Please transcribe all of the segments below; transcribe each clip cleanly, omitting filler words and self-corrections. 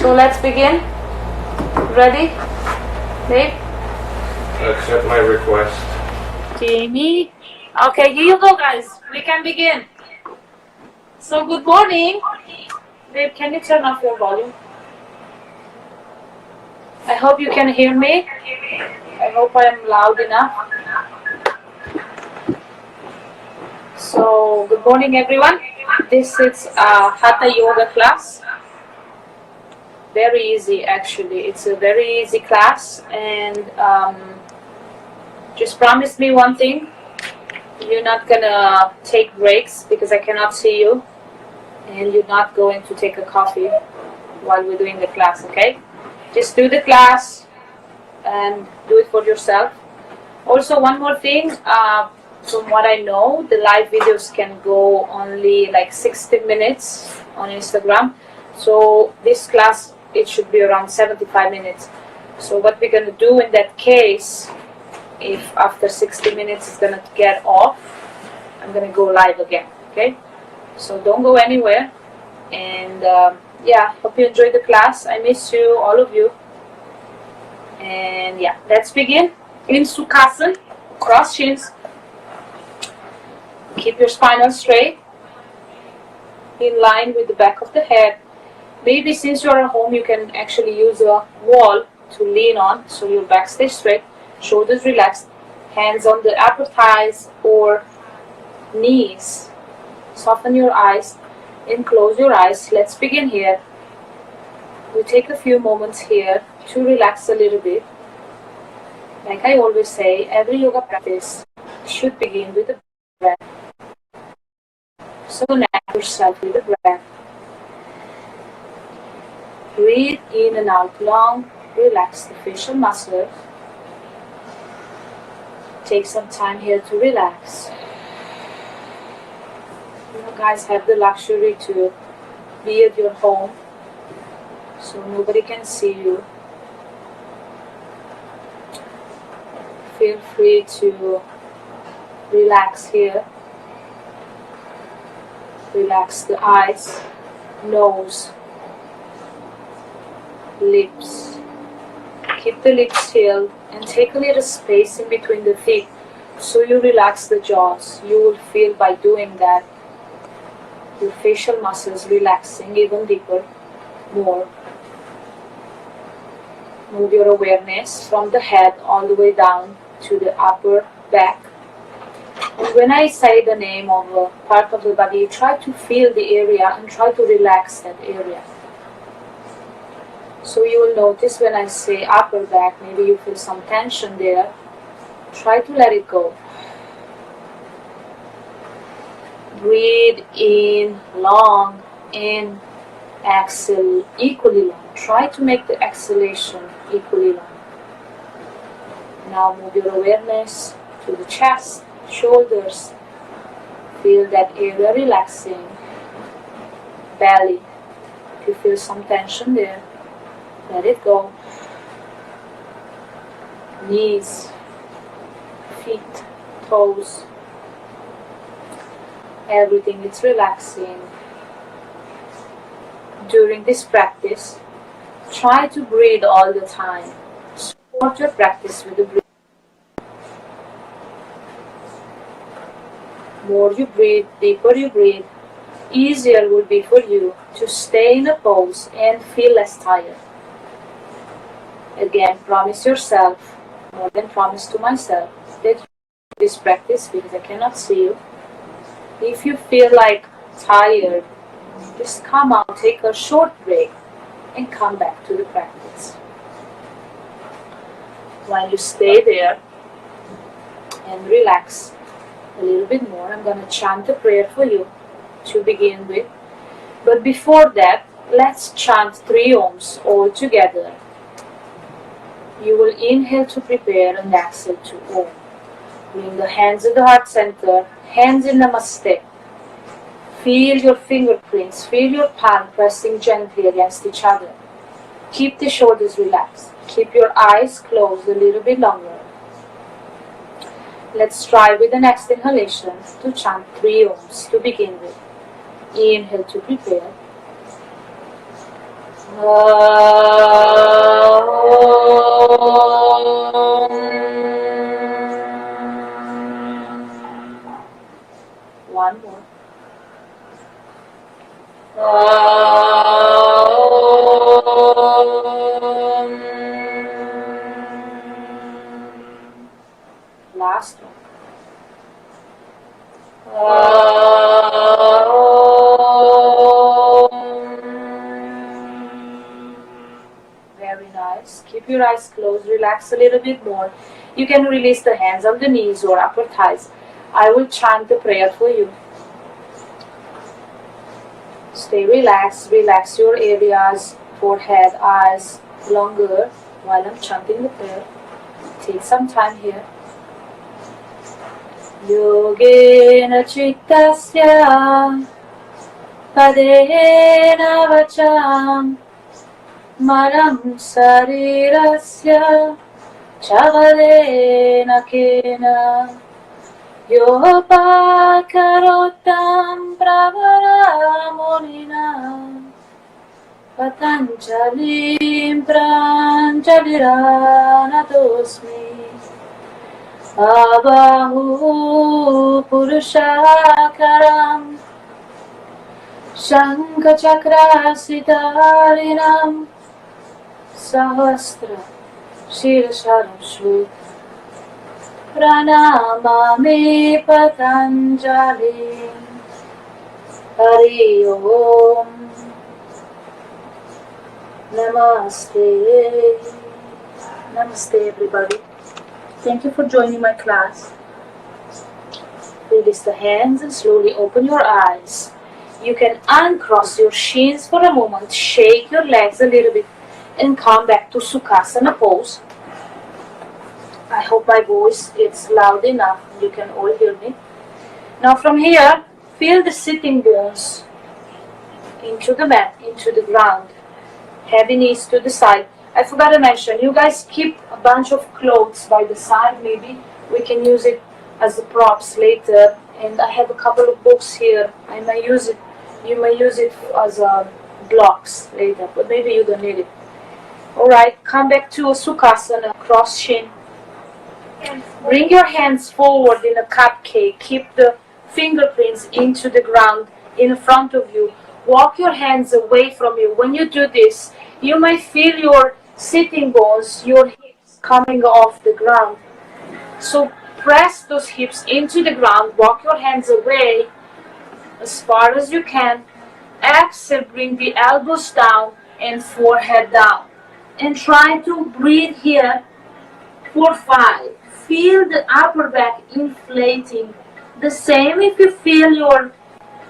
So let's begin. Ready? Babe? Accept my request. Jamie? Okay, here you go, guys. We can begin. So good morning. Babe, can you turn off your volume? I hope you can hear me. I hope I am loud enough. So good morning, everyone. This is a Hatha Yoga class. Very easy, actually. It's a very easy class, and just promise me one thing. You're not gonna take breaks because I cannot see you, and you're not going to take a coffee while we're doing the class, okay? Just do the class and do it for yourself. Also, one more thing, from what I know, the live videos can go only like 60 minutes on Instagram. So this class, it should be around 75 minutes. So what we're gonna do in that case, if after 60 minutes it's gonna get off, I'm gonna go live again, okay? So don't go anywhere, and yeah, hope you enjoyed the class. I miss you, all of you. And yeah, let's begin. In Sukhasana, cross shins. Keep your spine straight, in line with the back of the head. Maybe since you're at home, you can actually use a wall to lean on, so your back stays straight, shoulders relaxed, hands on the upper thighs or knees. Soften your eyes and close your eyes. Let's begin here. We take a few moments here to relax a little bit. Like I always say, every yoga practice should begin with a breath. So connect yourself with the breath. Breathe in and out long. Relax the facial muscles. Take some time here to relax. You guys have the luxury to be at your home, so nobody can see you. Feel free to relax here. Relax the eyes, nose, lips. Keep the lips sealed and take a little space in between the teeth so you relax the jaws. You will feel by doing that your facial muscles relaxing even deeper, more. Move your awareness from the head all the way down to the upper back. And when I say the name of a part of the body, try to feel the area and try to relax that area. So you will notice when I say upper back, maybe you feel some tension there. Try to let it go. Breathe in long, in, exhale equally long. Try to make the exhalation equally long. Now move your awareness to the chest, shoulders. Feel that area relaxing. Belly. If you feel some tension there, let it go. Knees, feet, toes. Everything is relaxing. During this practice, try to breathe all the time. Support your practice with the breathing. More you breathe, deeper you breathe, easier will be for you to stay in a pose and feel less tired. Again, promise yourself, more than promise to myself, that you do this practice because I cannot see you. If you feel like tired, just come out, take a short break, and come back to the practice. While you stay there and relax a little bit more, I'm going to chant a prayer for you to begin with. But before that, let's chant 3 Ohms all together. You will inhale to prepare and exhale to Om. Bring the hands at the heart center, hands in Namaste. Feel your fingerprints, feel your palm pressing gently against each other. Keep the shoulders relaxed. Keep your eyes closed a little bit longer. Let's try with the next inhalation to chant 3 Ohms to begin with. Inhale to prepare. One more. Last one. Very nice. Keep your eyes closed. Relax a little bit more. You can release the hands on the knees or upper thighs. I will chant the prayer for you. Stay relaxed. Relax your areas, forehead, eyes longer while I'm chanting the prayer. Take some time here. Yogena chittasya padena vacham maram sarirasya chavadena kena yopakarotam pravaramonina patanjalim pranjaliranatosmi Abahu Purushakaram Shankhachakrasitarinam Sahasra Shirsharam Shlut Pranamami Patanjali Hari Om Namaste. Namaste everybody. Thank you for joining my class. Release the hands and slowly open your eyes. You can uncross your shins for a moment, shake your legs a little bit, and come back to Sukhasana pose. I hope my voice is loud enough. You can all hear me. Now from here, feel the sitting bones into the mat, into the ground. Heavy knees to the side. I forgot to mention, you guys keep a bunch of clothes by the side, maybe we can use it as the props later. And I have a couple of books here. I may use it, you may use it as blocks later, but maybe you don't need it. Alright, come back to a Sukhasana, cross shin. Bring your hands forward in a cupcake. Keep the fingerprints into the ground in front of you. Walk your hands away from you. When you do this, you may feel your sitting bones, your hips coming off the ground. So press those hips into the ground, walk your hands away as far as you can. Exhale, bring the elbows down and forehead down. And try to breathe here for 5. Feel the upper back inflating. The same if you feel your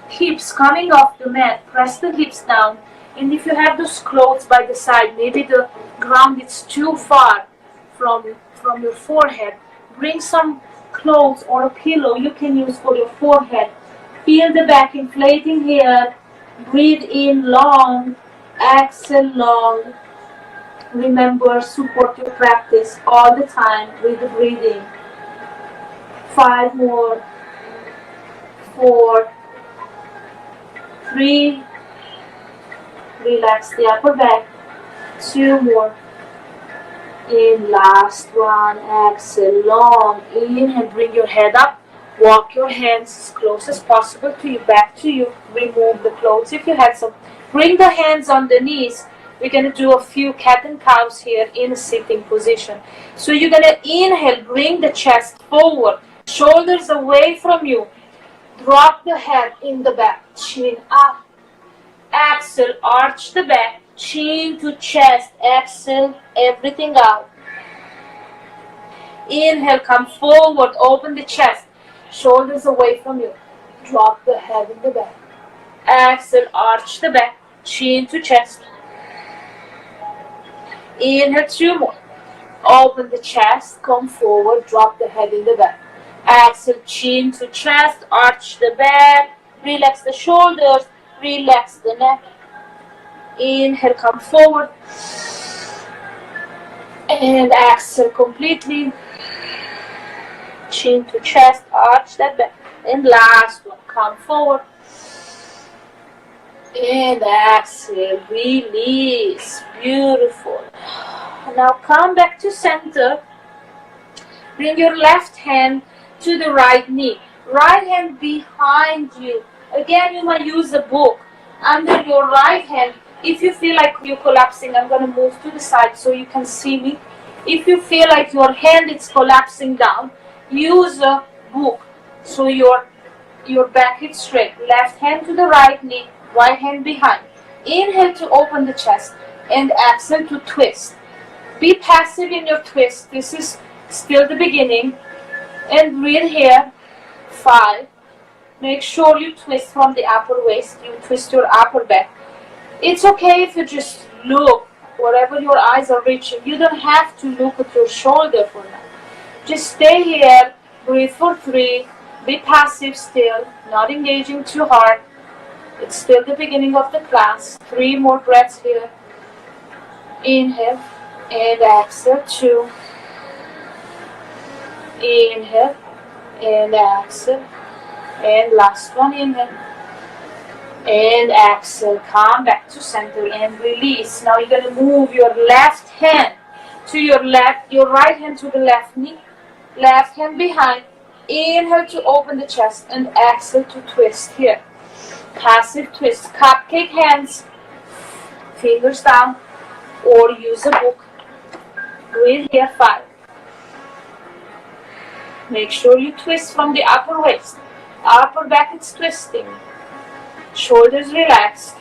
hips coming off the mat, press the hips down. And if you have those clothes by the side, maybe the ground is too far from your forehead, bring some clothes or a pillow you can use for your forehead. Feel the back inflating here. Breathe in long, exhale long. Remember, support your practice all the time with the breathing. 5 more. 4, 3. Relax the upper back. 2 more. In last one. Exhale long. Inhale, bring your head up. Walk your hands as close as possible to you, back to you. Remove the clothes if you had some. Bring the hands on the knees. We're going to do a few cat and cows here in a sitting position. So you're going to inhale, bring the chest forward, shoulders away from you. Drop the head in the back, chin up. Exhale, arch the back, chin to chest. Exhale, everything out. Inhale, come forward, open the chest, shoulders away from you. Drop the head in the back. Exhale, arch the back, chin to chest. Inhale, 2 more. Open the chest, come forward, drop the head in the back. Exhale, chin to chest, arch the back, relax the shoulders, relax the neck. Inhale, come forward. And exhale completely. Chin to chest, arch that back. And last one, come forward. And exhale, release. Beautiful. Now come back to center. Bring your left hand to the right knee. Right hand behind you. Again, you might use a book under your right hand. If you feel like you're collapsing, I'm going to move to the side so you can see me. If you feel like your hand is collapsing down, use a book so your back is straight. Left hand to the right knee, right hand behind. Inhale to open the chest and exhale to twist. Be passive in your twist. This is still the beginning. And breathe here. 5. Make sure you twist from the upper waist. You twist your upper back. It's okay if you just look wherever your eyes are reaching. You don't have to look at your shoulder for now. Just stay here. Breathe for 3. Be passive still. Not engaging too hard. It's still the beginning of the class. 3 more breaths here. Inhale. And exhale. 2. Inhale. And exhale. And last one. Inhale. And exhale. Come back to center and release. Now you're going to move your left hand to your left, your right hand to the left knee. Left hand behind. Inhale to open the chest and exhale to twist here. Passive twist. Cupcake hands. Fingers down. Or use a book. Breathe here. 5. Make sure you twist from the upper waist. Upper back is twisting. Shoulders relaxed.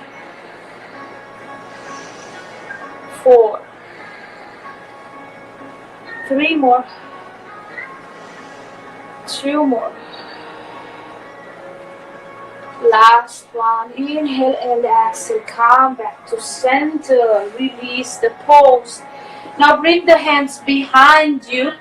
4. 3 more. 2 more. Last one. Inhale and exhale. Come back to center. Release the pose. Now bring the hands behind you.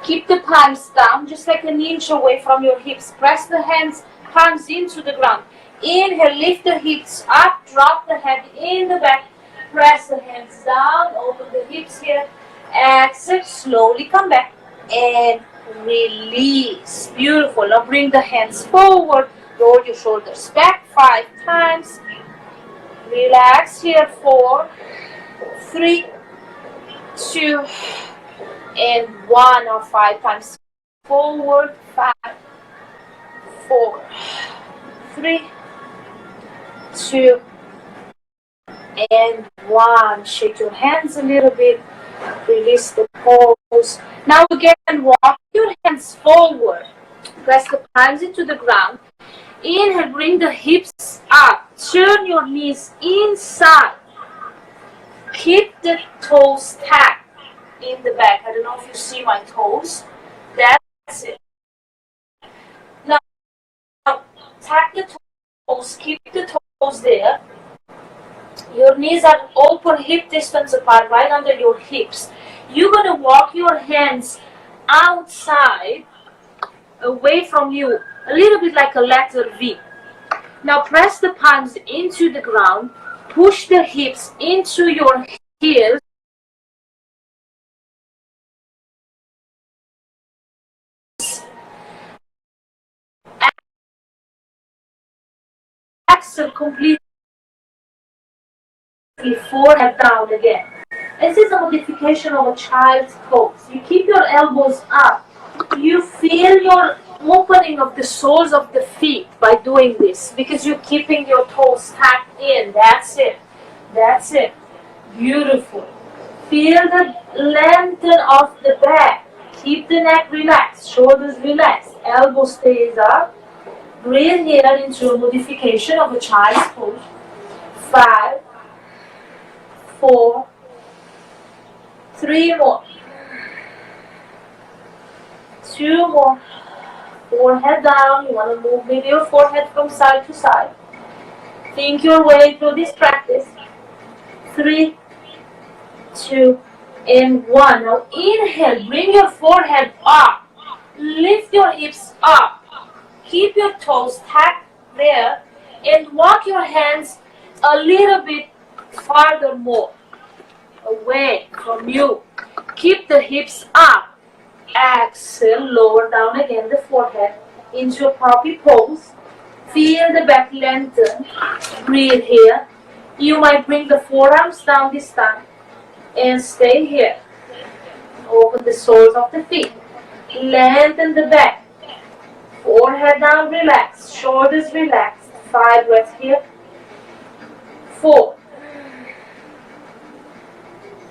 Keep the palms down, just like an inch away from your hips. Press the hands, palms into the ground. Inhale, lift the hips up, drop the head in the back. Press the hands down, open the hips here. Exhale, slowly come back and release. Beautiful. Now bring the hands forward, roll your shoulders back 5 times. Relax here. 4, 3, 2, and 1 or 5 times forward. 5, 4, 3, 2, and 1. Shake your hands a little bit. Release the pose. Now again, walk your hands forward. Press the palms into the ground. Inhale, bring the hips up. Turn your knees inside. Keep the toes tapped in the back. I don't know if you see my toes. That's it. Now tap the toes. Keep the toes there. Your knees are open, hip distance apart, right under your hips. You're going to walk your hands outside, away from you, a little bit like a letter V. Now press the palms into the ground. Push the hips into your heels. Exhale completely. Forehead down again. This is a modification of a child's pose. You keep your elbows up. You feel your opening of the soles of the feet by doing this because you're keeping your toes tucked in. That's it. That's it. Beautiful. Feel the lengthen of the back. Keep the neck relaxed. Shoulders relaxed. Elbow stays up. Breathe here into a modification of a child's pose. 5, 4, 3 more. 2 more. Forehead down. You want to move with your forehead from side to side. Think your way through this practice. 3, 2, and 1. Now inhale. Bring your forehead up. Lift your hips up. Keep your toes tucked there. And walk your hands a little bit farther more away from you. Keep the hips up. Exhale, lower down again the forehead into a puppy pose. Feel the back lengthen. Breathe here. You might bring the forearms down this time and stay here. Open the soles of the feet. Lengthen the back. Forehead down, relax. Shoulders relaxed. 5 breaths here. 4,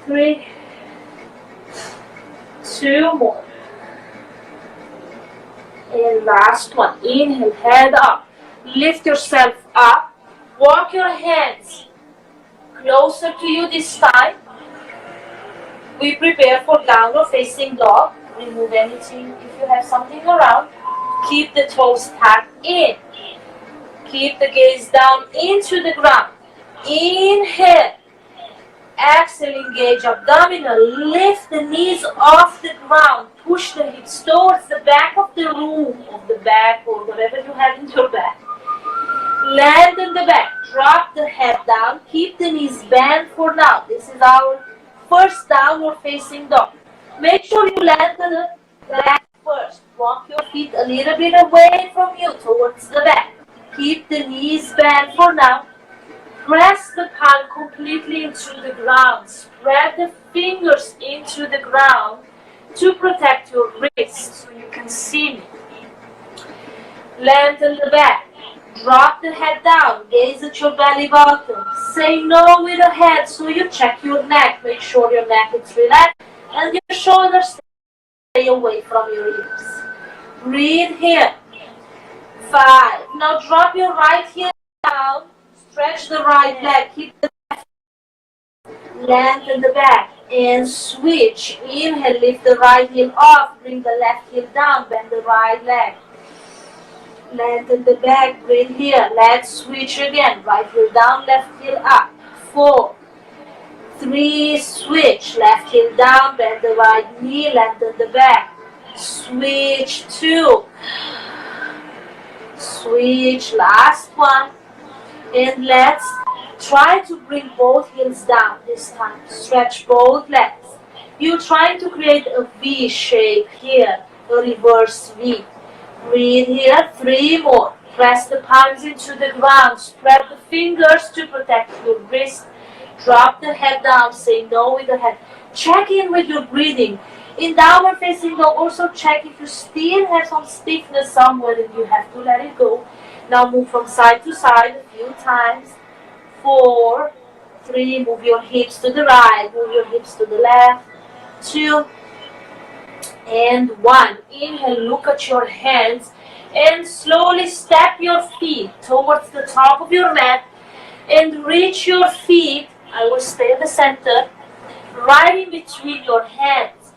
3, 2 more. And last one. Inhale, head up. Lift yourself up. Walk your hands closer to you this time. We prepare for downward facing dog. Remove anything if you have something around. Keep the toes tucked in. Keep the gaze down into the ground. Inhale. Exhale, engage abdominal. Lift the knees off the ground. Push the hips towards the back of the room, of the back or whatever you have in your back. Lengthen the back. Drop the head down. Keep the knees bent for now. This is our first downward facing dog. Make sure you lengthen the back first. Walk your feet a little bit away from you towards the back. Keep the knees bent for now. Press the palm completely into the ground. Spread the fingers into the ground to protect your wrists so you can see me. Lengthen the back. Drop the head down. Gaze at your belly button. Say no with the head so you check your neck. Make sure your neck is relaxed and your shoulders stay away from your hips. Breathe here. 5. Now drop your right heel down. Stretch the right leg. Keep the left. Lengthen the back and switch. Inhale, lift the right heel off. Bring the left heel down. Bend the right leg. Lengthen the back. Breathe here. Let's switch again. Right heel down, left heel up. 4, 3, switch. Left heel down. Bend the right knee. Lengthen the back. Switch. 2. Switch. Last one. And let's try to bring both heels down this time. Stretch both legs. You're trying to create a V shape here, a reverse V. Breathe here. 3 more. Press the palms into the ground. Spread the fingers to protect your wrist. Drop the head down. Say no with the head. Check in with your breathing. In downward facing dog, also check if you still have some stiffness somewhere and you have to let it go. Now move from side to side a few times. 4, 3, move your hips to the right, move your hips to the left. 2, and 1. Inhale, look at your hands and slowly step your feet towards the top of your mat and reach your feet. I will stay at the center, right in between your hands.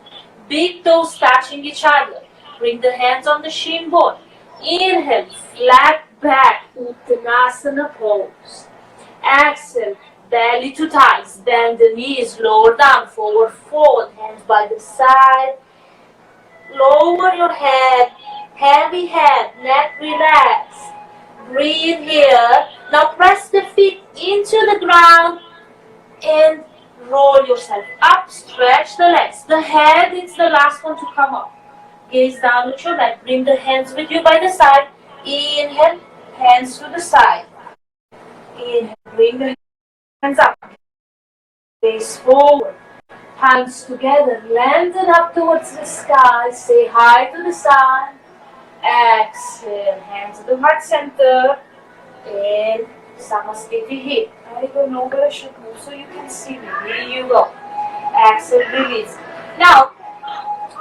Big toes touching each other. Bring the hands on the shin bone. Inhale, flat back, Uttanasana pose. Exhale, belly to thighs. Bend the knees, lower down, forward fold. Hands by the side. Lower your head, heavy head, neck relax. Breathe here. Now press the feet into the ground and roll yourself up. Stretch the legs. The head is the last one to come up. Gaze down at your back. Bring the hands with you by the side. Inhale, hands to the side. Inhale, bring the hands up. Gaze forward. Hands together. Lengthen up towards the sky. Say hi to the sun. Exhale, hands to the heart center. And Samasthiti hip. I don't know where I should move so you can see me. Here you go. Exhale, release. Now,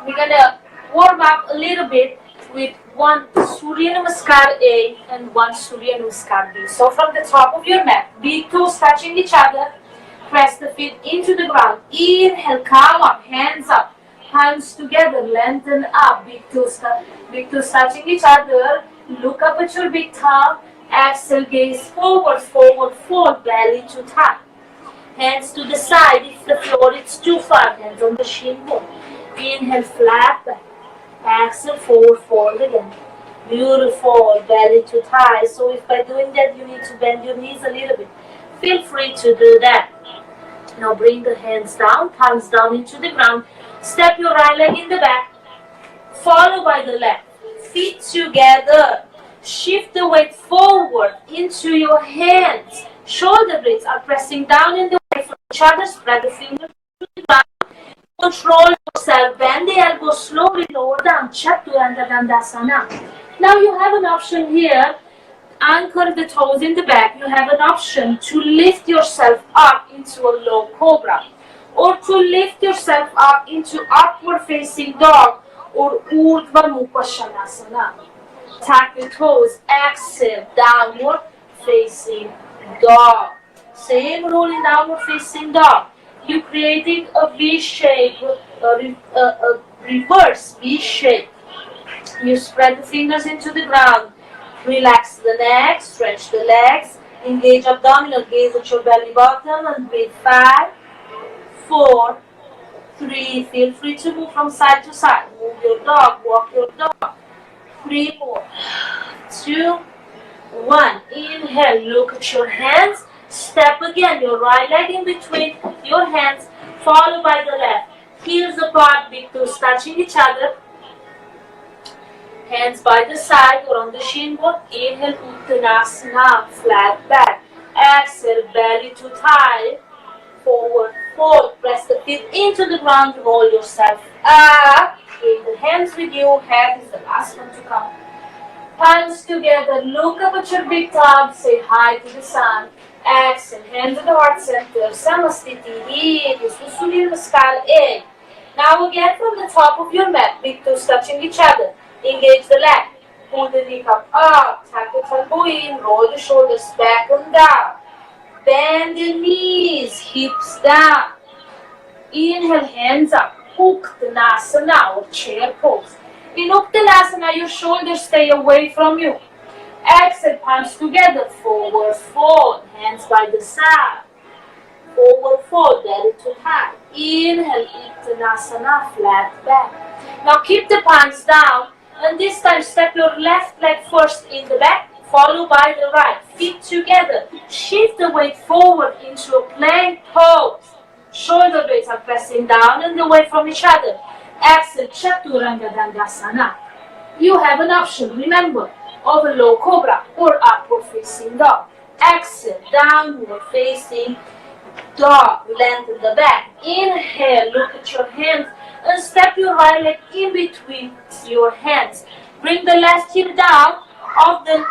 we're gonna warm up a little bit with one Surya Namaskar A and one Surya Namaskar B. So from the top of your mat, big toes touching each other, press the feet into the ground. Inhale, come up, hands up, hands together, lengthen up, big toes touching each other. Look up at your big thumb. Exhale, gaze forward, forward, fold, belly to thigh. Hands to the side. If the floor is too far, hands on the shin bone. Inhale, flat back. Exhale, forward fold again. Beautiful, belly to thigh. So if by doing that you need to bend your knees a little bit, feel free to do that. Now bring the hands down, palms down into the ground. Step your right leg in the back, followed by the left. Feet together. Shift the weight forward into your hands. Shoulder blades are pressing down in the way from each other. Spread the fingers to the ground. Control yourself. Bend the elbows slowly lower down. Chaturanga Dandasana. Now you have an option here. Anchor the toes in the back. You have an option to lift yourself up into a low cobra, or to lift yourself up into upward facing dog or Urdhva Mukha Svanasana. Tap your toes, exhale, downward facing dog. Same rule in downward facing dog. You're creating a V shape, a reverse V shape. You spread the fingers into the ground. Relax the neck, stretch the legs, engage abdominal, gaze at your belly button and breathe. 5, 4, 3, feel free to move from side to side. Move your dog, walk your dog. 3 more. 2, 1. Inhale, look at your hands. Step again, your right leg in between your hands, followed by the left. Heels apart, big toes touching each other. Hands by the side or on the shin bone. Inhale, Uttanasana, flat back. Exhale, belly to thigh. Forward fold. Press the feet into the ground. Roll yourself up. Bring the hands with you. Head is the last one to come. Palms together. Look up at your big toe. Say hi to the sun. Exhale, hands at the heart center. Samastiti. Here is Surya namaskar. Now again from the top of your mat. Big toes touching each other. Engage the leg. Pull the kneecap up. Tap the elbow in. Roll the shoulders back and down. Bend the knees. Hips down. Inhale, hands up. Uttanasana or chair pose. In Uttanasana, your shoulders stay away from you. Exhale, palms together. Forward fold. Hands by the side. Forward fold. Belly to thigh. Inhale, Uttanasana, flat back. Now keep the palms down. And this time step your left leg first in the back, followed by the right. Feet together. Shift the weight forward into a plank pose. Shoulder blades are pressing down and away from each other. Exhale, Chaturanga Dandasana. You have an option, remember, of a low cobra or upward facing dog. Exhale, downward facing dog. Lengthen the back. Inhale, look at your hands. And step your right leg in between your hands. Bring the left heel down. Of the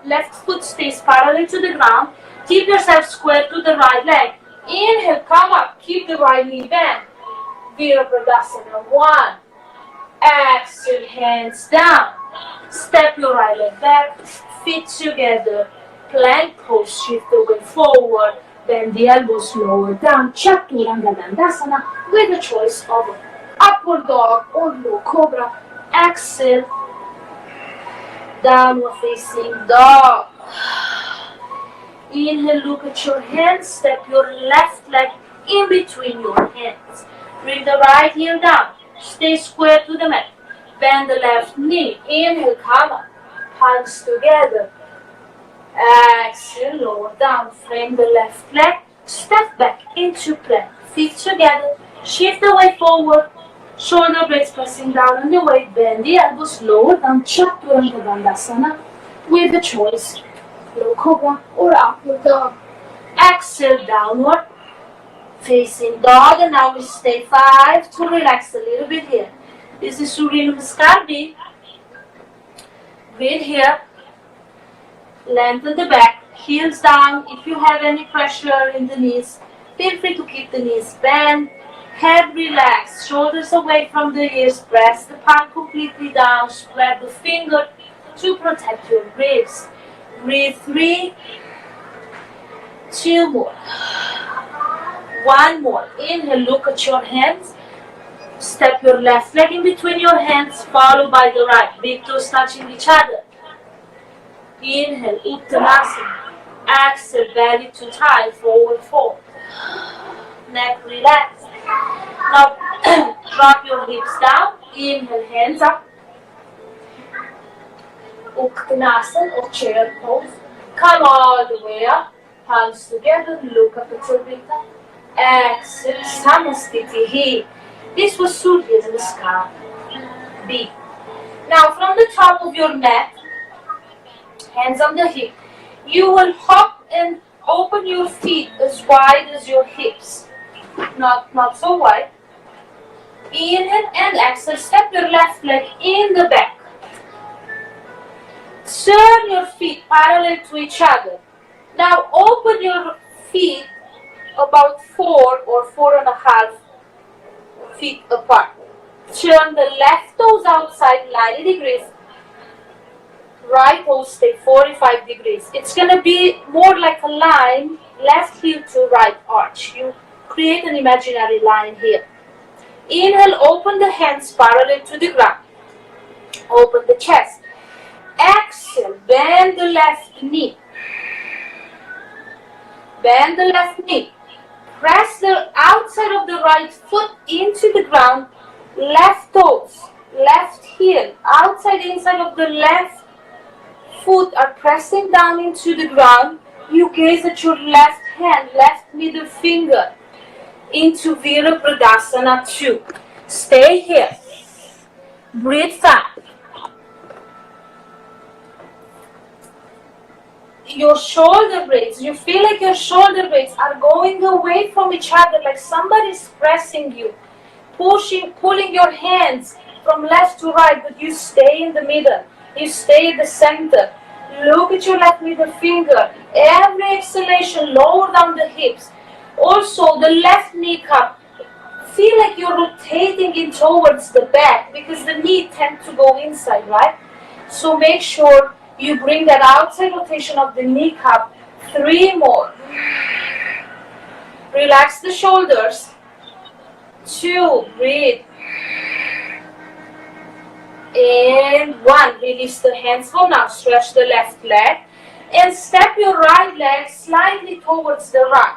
left foot stays parallel to the ground. Keep yourself square to the right leg. Inhale, come up. Keep the right knee bent. Virabhadasana. 1. Exhale, hands down. Step your right leg back. Feet together. Plank pose. Shift the weight forward. Bend the elbows lower down. Chaturanga Dandasana with a choice of upward dog or low cobra. Exhale, downward facing dog. Inhale, look at your hands. Step your left leg in between your hands. Bring the right heel down. Stay square to the mat. Bend the left knee. Inhale, come up. Palms together. Exhale, lower down. Frame the left leg. Step back into plank. Feet together. Shift the weight forward. Shoulder blades pressing down on the weight. Bend the elbows. Lower down. Chaturanga Dandasana with the choice. Low cobra or upward dog. Exhale, downward facing dog. And now we stay 5 to relax a little bit here. This is Surya namaskar. Breathe here. Lengthen the back, heels down. If you have any pressure in the knees, feel free to keep the knees bent. Head relaxed, shoulders away from the ears. Press the palm completely down. Spread the finger to protect your ribs. Breathe 3, 2 more. 1 more. Inhale, look at your hands. Step your left leg in between your hands, followed by the right. Big toes touching each other. Inhale, Uttanasana. Exhale, belly to thigh, forward fold. Neck relaxed. Now drop your hips down. Inhale, hands up. Uttanasana or chair pose. Come all the way up. Palms together. Look up at your big toe. Exhale, Samastiti. This was Surya namaskar. B. Now from the top of your mat, hands on the hip. You will hop and open your feet as wide as your hips. Not so wide. Inhale and exhale. Step your left leg in the back. Turn your feet parallel to each other. Now open your feet about 4 or 4.5 feet apart. Turn the left toes outside 90 degrees. Right toes stay 45 degrees. It's going to be more like a line, left heel to right arch. You create an imaginary line here. Inhale, open the hands parallel to the ground. Open the chest. Exhale, bend the left knee. Bend the left knee. Press the outside of the right foot into the ground. Left toes, left heel, outside, inside of the left foot are pressing down into the ground. You gaze at your left hand, left middle finger into Virabhadasana 2. Stay here. Breathe fast. Your shoulder blades, you feel like your shoulder blades are going away from each other, like somebody's pressing you, pushing, pulling your hands from left to right, but you stay in the middle, you stay in the center. Look at your left middle finger. Every exhalation, lower down the hips. Also, the left kneecap, feel like you're rotating it towards the back because the knee tends to go inside, right? So make sure you bring that outside rotation of the kneecap. 3 more. Relax the shoulders. 2, breathe. And 1, release the hands for now. Stretch the left leg and step your right leg slightly towards the right.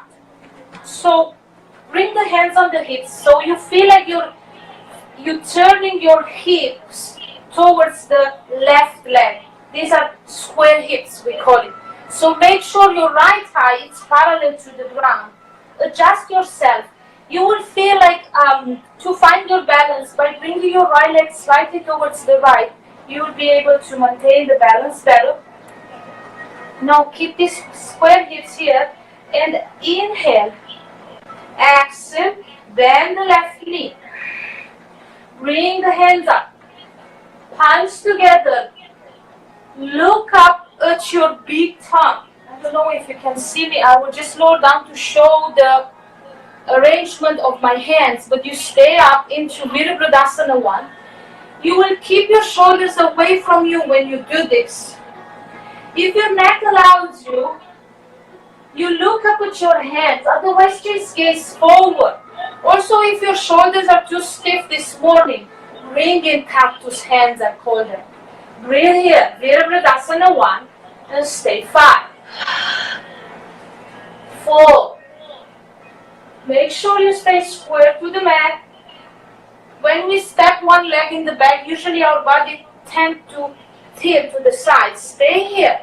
So bring the hands on the hips so you feel like you're turning your hips towards the left leg. These are square hips, we call it. So make sure your right thigh is parallel to the ground. Adjust yourself. You will feel like to find your balance by bringing your right leg slightly towards the right, you will be able to maintain the balance better. Now keep these square hips here and inhale. Exhale, bend the left knee. Bring the hands up. Palms together. Look up at your big tongue. I don't know if you can see me. I will just slow down to show the arrangement of my hands, but you stay up into Virabhadasana 1. You will keep your shoulders away from you when you do this. If your neck allows you, you look up at your hands, otherwise just gaze forward. Also, if your shoulders are too stiff this morning, bring in cactus hands, I call them. Breathe here, Virabhadasana 1, and stay 5. 4. Make sure you stay square to the mat. When we step one leg in the back, usually our body tends to tilt to the side. Stay here.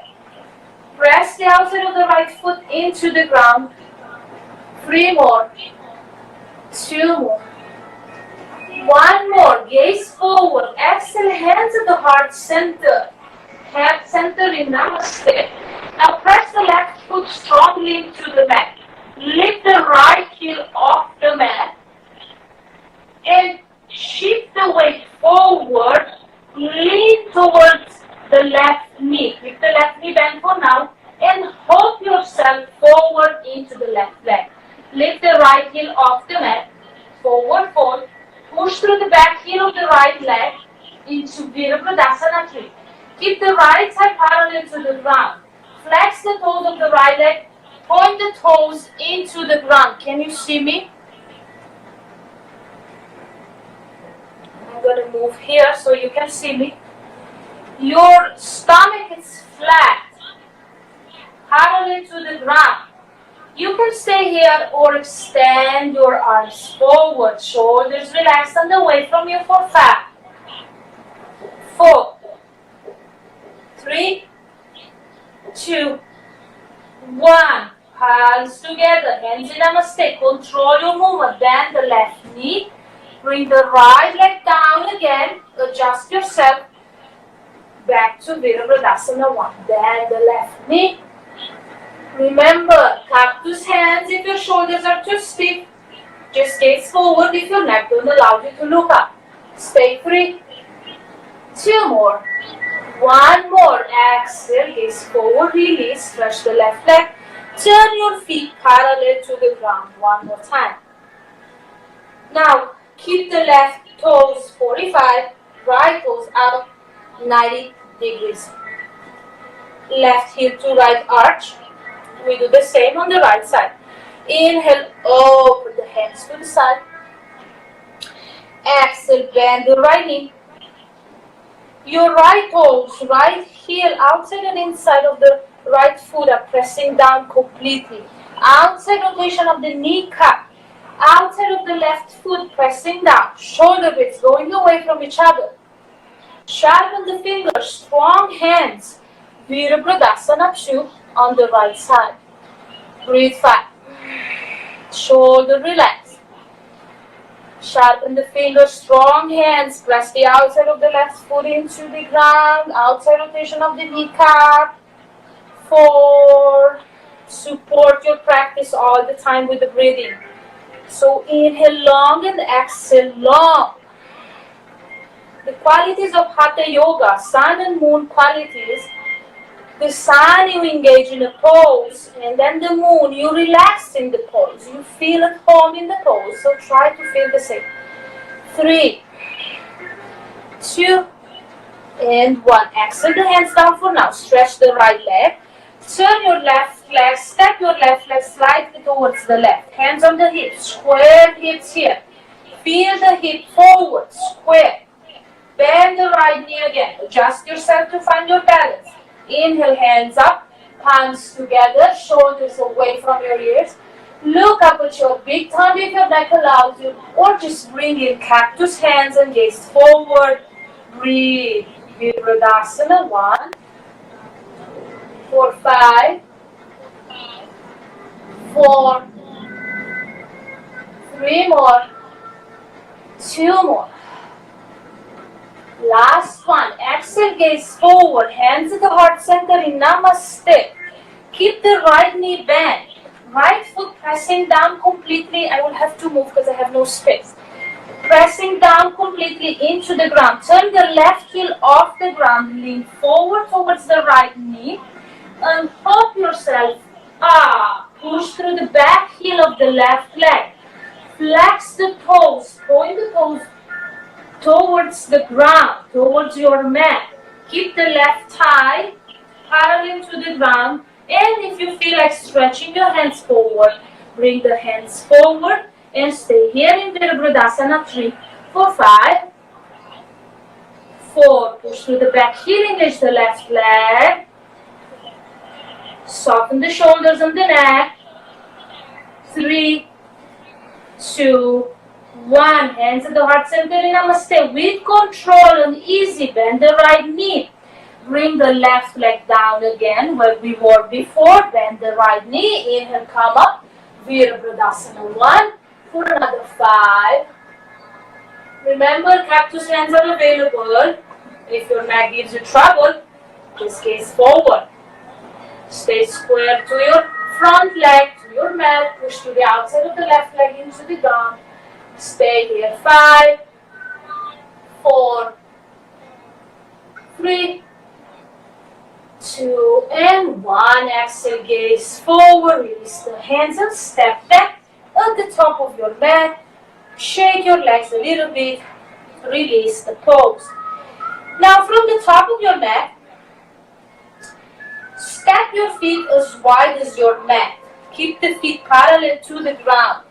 Press the outside of the right foot into the ground. 3 more. 2 more. 1 more. Gaze forward. Exhale, hands at the heart center. Head center in namaste. Now press the left foot strongly into the mat. Lift the right heel off the mat. And shift the weight forward. Lean towards the left knee. Keep the left knee bent for now. And hold yourself forward into the left leg. Lift the right heel off the mat. Forward fold. Push through the back heel of the right leg into Virabhadasana 3. Keep the right side parallel to the ground. Flex the toes of the right leg. Point the toes into the ground. Can you see me? I'm going to move here so you can see me. Your stomach is flat, parallel to the ground. You can stay here or extend your arms forward. Shoulders relaxed and away from you for 5, 4, 3, 2, 1. Palms together, hands in namaste. Control your movement. Bend the left knee. Bring the right leg down again. Adjust yourself. back to Virabhadasana 1. Bend the left knee. Remember, cactus hands if your shoulders are too stiff. Just gaze forward if your neck don't allow you to look up. Stay 3. 2 more. 1 more. Exhale, gaze forward, release, stretch the left leg. Turn your feet parallel to the ground. 1 more time. Now, keep the left toes 45, right toes out 90 degrees. Left heel to right arch. We do the same on the right side. Inhale, open the hands to the side. Exhale, bend the right knee. Your right toes, right heel, outside and inside of the right foot are pressing down completely. Outside rotation of the kneecap. Outside of the left foot pressing down. Shoulder blades going away from each other. Sharpen the fingers, strong hands. Virabhadasana 2 on the right side. Breathe 5. Shoulder relax. Sharpen the fingers, strong hands. Press the outside of the left foot into the ground. Outside rotation of the kneecap. 4. Support your practice all the time with the breathing. So inhale long and exhale long. The qualities of Hatha Yoga, sun and moon qualities. The sun, you engage in a pose, and then the moon, you relax in the pose. You feel at home in the pose, so try to feel the same. 3, 2, and 1. Exhale the hands down for now. Stretch the right leg. Turn your left leg, step your left leg slightly towards the left. Hands on the hips, square hips here. Feel the hip forward, square. Bend the right knee again. Adjust yourself to find your balance. Inhale, hands up, palms together, shoulders away from your ears. Look up at your big thumb if your neck allows you, or just bring in cactus hands and gaze forward. Breathe. Virabhadasana 1, 4, 5, 4, 3 more, 2 more. Last one. Exhale, gaze forward. Hands at the heart center in Namaste. Keep the right knee bent. Right foot pressing down completely. I will have to move because I have no space. Pressing down completely into the ground. Turn the left heel off the ground. Lean forward towards the right knee. And help yourself up. Push through the back heel of the left leg. Flex the toes. Point the toes towards the ground, towards your mat. Keep the left thigh parallel to the ground. And if you feel like stretching your hands forward, bring the hands forward and stay here in Virabhadasana 3, 4, 5, 4. Push through the back heel, engage the left leg. Soften the shoulders and the neck. 3, 2, 1. Hands at the heart center in Namaste. With control and easy, bend the right knee. Bring the left leg down again where we were before. Bend the right knee. Inhale, come up. Virabhadasana 1 for another 5. Remember, cactus hands are available. If your neck gives you trouble, just gaze forward. Stay square to your front leg, to your mat. Push to the outside of the left leg into the ground. Stay here. 5, 4, 3, 2, and 1. Exhale, gaze forward. Release the hands and step back at the top of your mat. Shake your legs a little bit. Release the toes. Now from the top of your mat, step your feet as wide as your mat. Keep the feet parallel to the ground.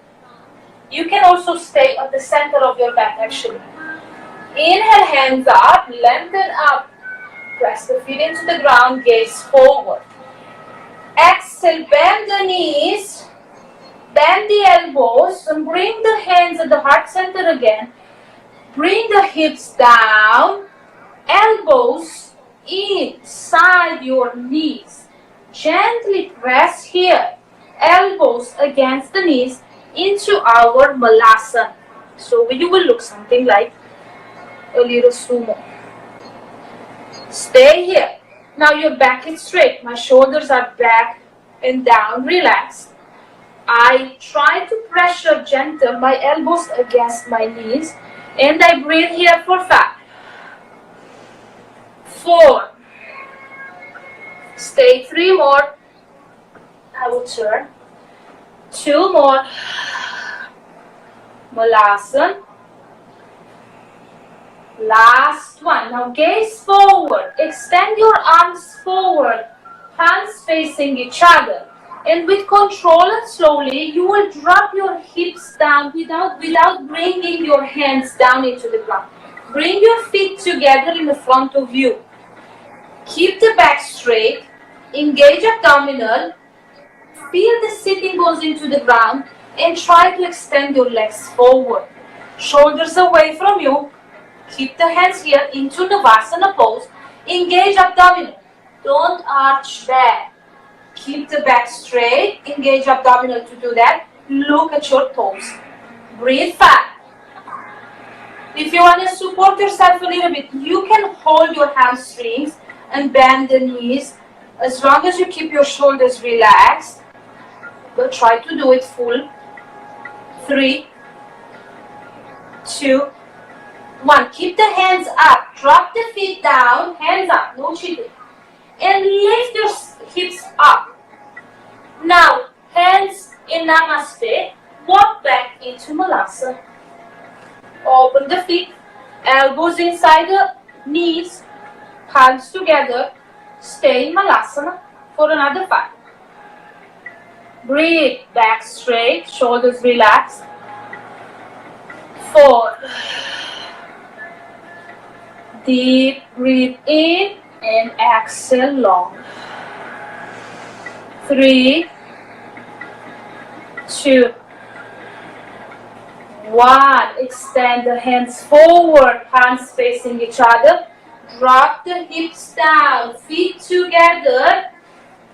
You can also stay at the center of your mat actually. Inhale, hands up, lengthen up. Press the feet into the ground, gaze forward. Exhale, bend the knees, bend the elbows, and bring the hands at the heart center again. Bring the hips down, elbows inside your knees. Gently press here, elbows against the knees into our Malasana. So you will look something like a little sumo. Stay here. Now your back is straight. My shoulders are back and down. Relax. I try to pressure gentle my elbows against my knees. And I breathe here for 5, 4. Stay 3 more. I will turn. 2 more. Malasana. Last one. Now gaze forward. Extend your arms forward. Hands facing each other. And with control and slowly, you will drop your hips down without bringing your hands down into the ground. Bring your feet together in the front of you. Keep the back straight. Engage abdominal. Feel the sitting bones into the ground. And try to extend your legs forward. Shoulders away from you. Keep the hands here into Navasana pose. Engage abdominal. Don't arch back. Keep the back straight. Engage abdominal to do that. Look at your toes. Breathe 5. If you want to support yourself a little bit, you can hold your hamstrings and bend the knees as long as you keep your shoulders relaxed. But try to do it full. 3, 2, 1. Keep the hands up. Drop the feet down. Hands up. No cheating. And lift your hips up. Now, hands in Namaste. Walk back into Malasana. Open the feet. Elbows inside the knees. Hands together. Stay in Malasana for another 5. Breathe. Back straight. Shoulders relaxed. 4. Deep breathe in and exhale long. 3, 2, 1. Extend the hands forward, hands facing each other. Drop the hips down, feet together.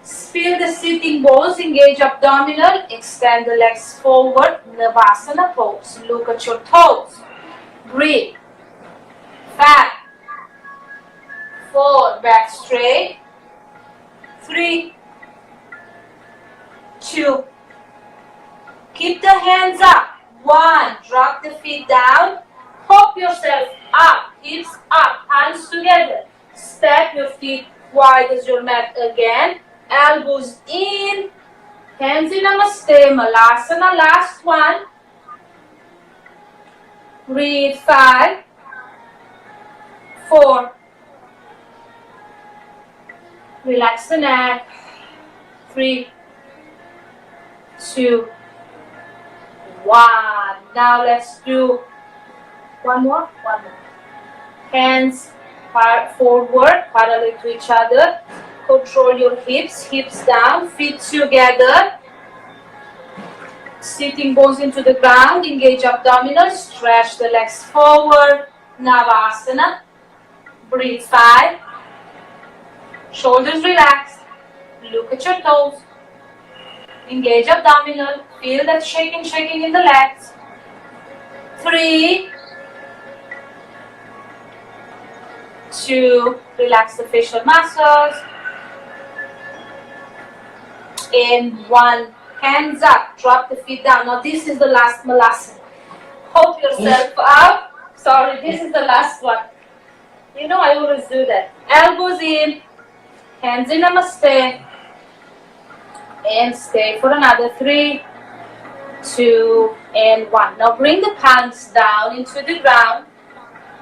Feel the sitting bones, engage abdominal. Extend the legs forward, Navasana pose. Look at your toes. Breathe. 5, 4, back straight. 3, 2. Keep the hands up. 1. Drop the feet down. Hop yourself up. Hips up. Hands together. Step your feet wide as your mat again. Elbows in. Hands in Namaste. Malasana. Last one. Breathe. 5, 4. Relax the neck. 3, 2, 1. Now let's do one more. Hands forward, parallel to each other. Control your hips down, feet together. Sitting bones into the ground, engage abdominal, stretch the legs forward. Navasana. Breathe 5. Shoulders relaxed. Look at your toes. Engage abdominal. Feel that shaking in the legs. 3, 2. Relax the facial muscles. And 1. Hands up. Drop the feet down. Now this is the last Malasana. Hold yourself up. Sorry, this is the last one. You know I always do that. Elbows in. Hands in Namaste. And stay for another 3, 2, and 1. Now bring the palms down into the ground.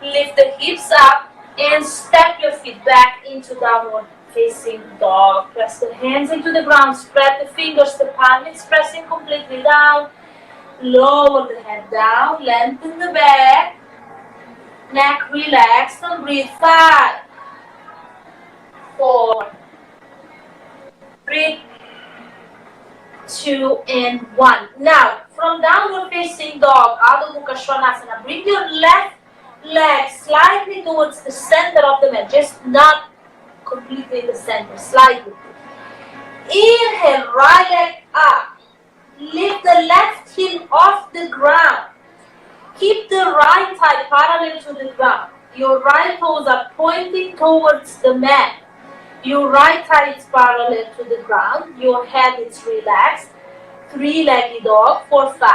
Lift the hips up and step your feet back into downward facing dog. Press the hands into the ground. Spread the fingers. The palm is pressing completely down. Lower the head down. Lengthen the back. Neck relaxed and breathe. 5, 4, 3, 2, and 1. Now, from downward facing dog, Adho Mukha Svanasana, bring your left leg slightly towards the center of the mat, just not completely in the center, slightly. Inhale, right leg up. Lift the left heel off the ground. Keep the right thigh parallel to the ground. Your right toes are pointing towards the mat. Your right thigh is parallel to the ground. Your head is relaxed. Three-legged dog for 5.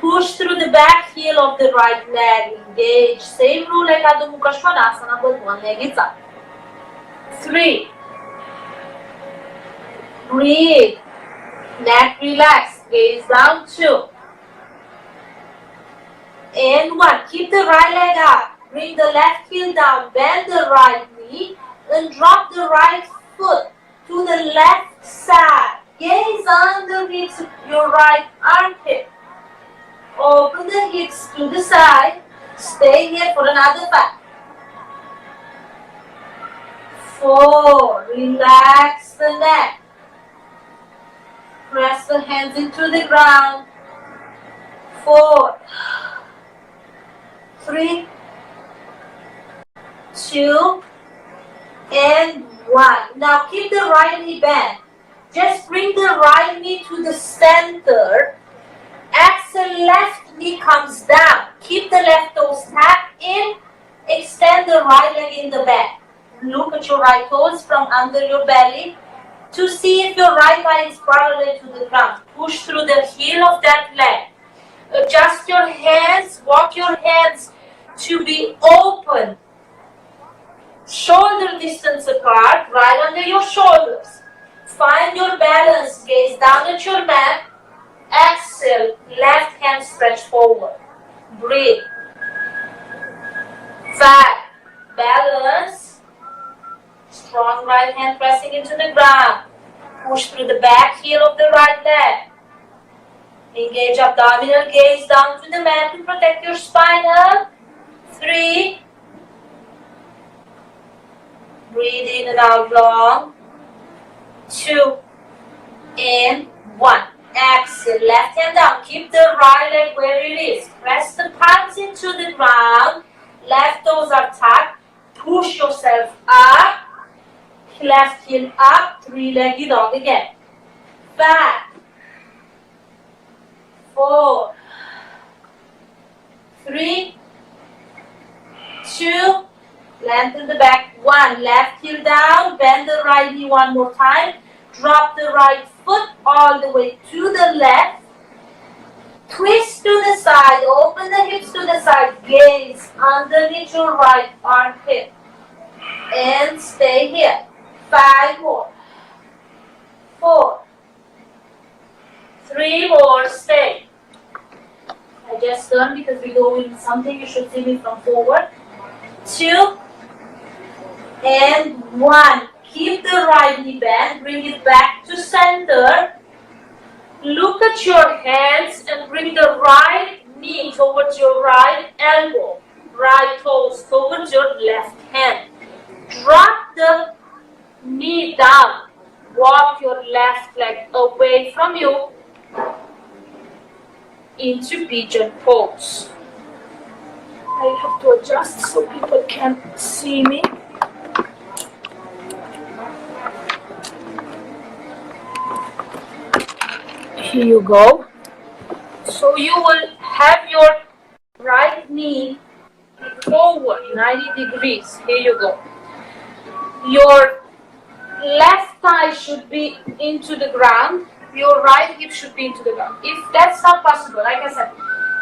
Push through the back heel of the right leg. Engage. Same rule like Adho Mukha Svanasana, but one leg is up. 3. Breathe. Neck relax. Gaze down. 2. And 1. Keep the right leg up. Bring the left heel down. Bend the right knee. And drop the right foot to the left side. Gaze underneath your right armpit. Open the hips to the side. Stay here for another 5. 4. Relax the neck. Press the hands into the ground. 4. 3. 2. And 1. Now keep the right knee bent. Just bring the right knee to the center. Exhale, left knee comes down. Keep the left toes tapped in. Extend the right leg in the back. Look at your right toes from under your belly to see if your right thigh is parallel to the ground. Push through the heel of that leg. Adjust your hands. Walk your hands to be open. Shoulder distance apart, right under your shoulders. Find your balance. Gaze down at your mat. Exhale, left hand stretch forward. Breathe. 5. Balance. Strong right hand pressing into the ground. Push through the back heel of the right leg. Engage abdominal, gaze down to the mat to protect your spine. 3. Breathe in and out long. 2. And 1. Exhale, left hand down. Keep the right leg where it is. Press the palms into the ground. Left toes are tucked. Push yourself up. Left heel up. Three-legged dog again. 5. 4. 3. 2. Lengthen the back. 1. Left heel down. Bend the right knee one more time. Drop the right foot all the way to the left. Twist to the side. Open the hips to the side. Gaze underneath your right armpit. And stay here. 5 more. 4. 3 more. Stay. I just turned because we're doing something. You should see me from forward. 2. And 1. Keep the right knee bent. Bring it back to center. Look at your hands and bring the right knee towards your right elbow. Right toes towards your left hand. Drop the knee down. Walk your left leg away from you into pigeon pose. I have to adjust so people can see me. Here you go. So you will have your right knee forward 90 degrees. Here you go. Your left thigh should be into the ground. Your right hip should be into the ground. If that's not possible, like I said,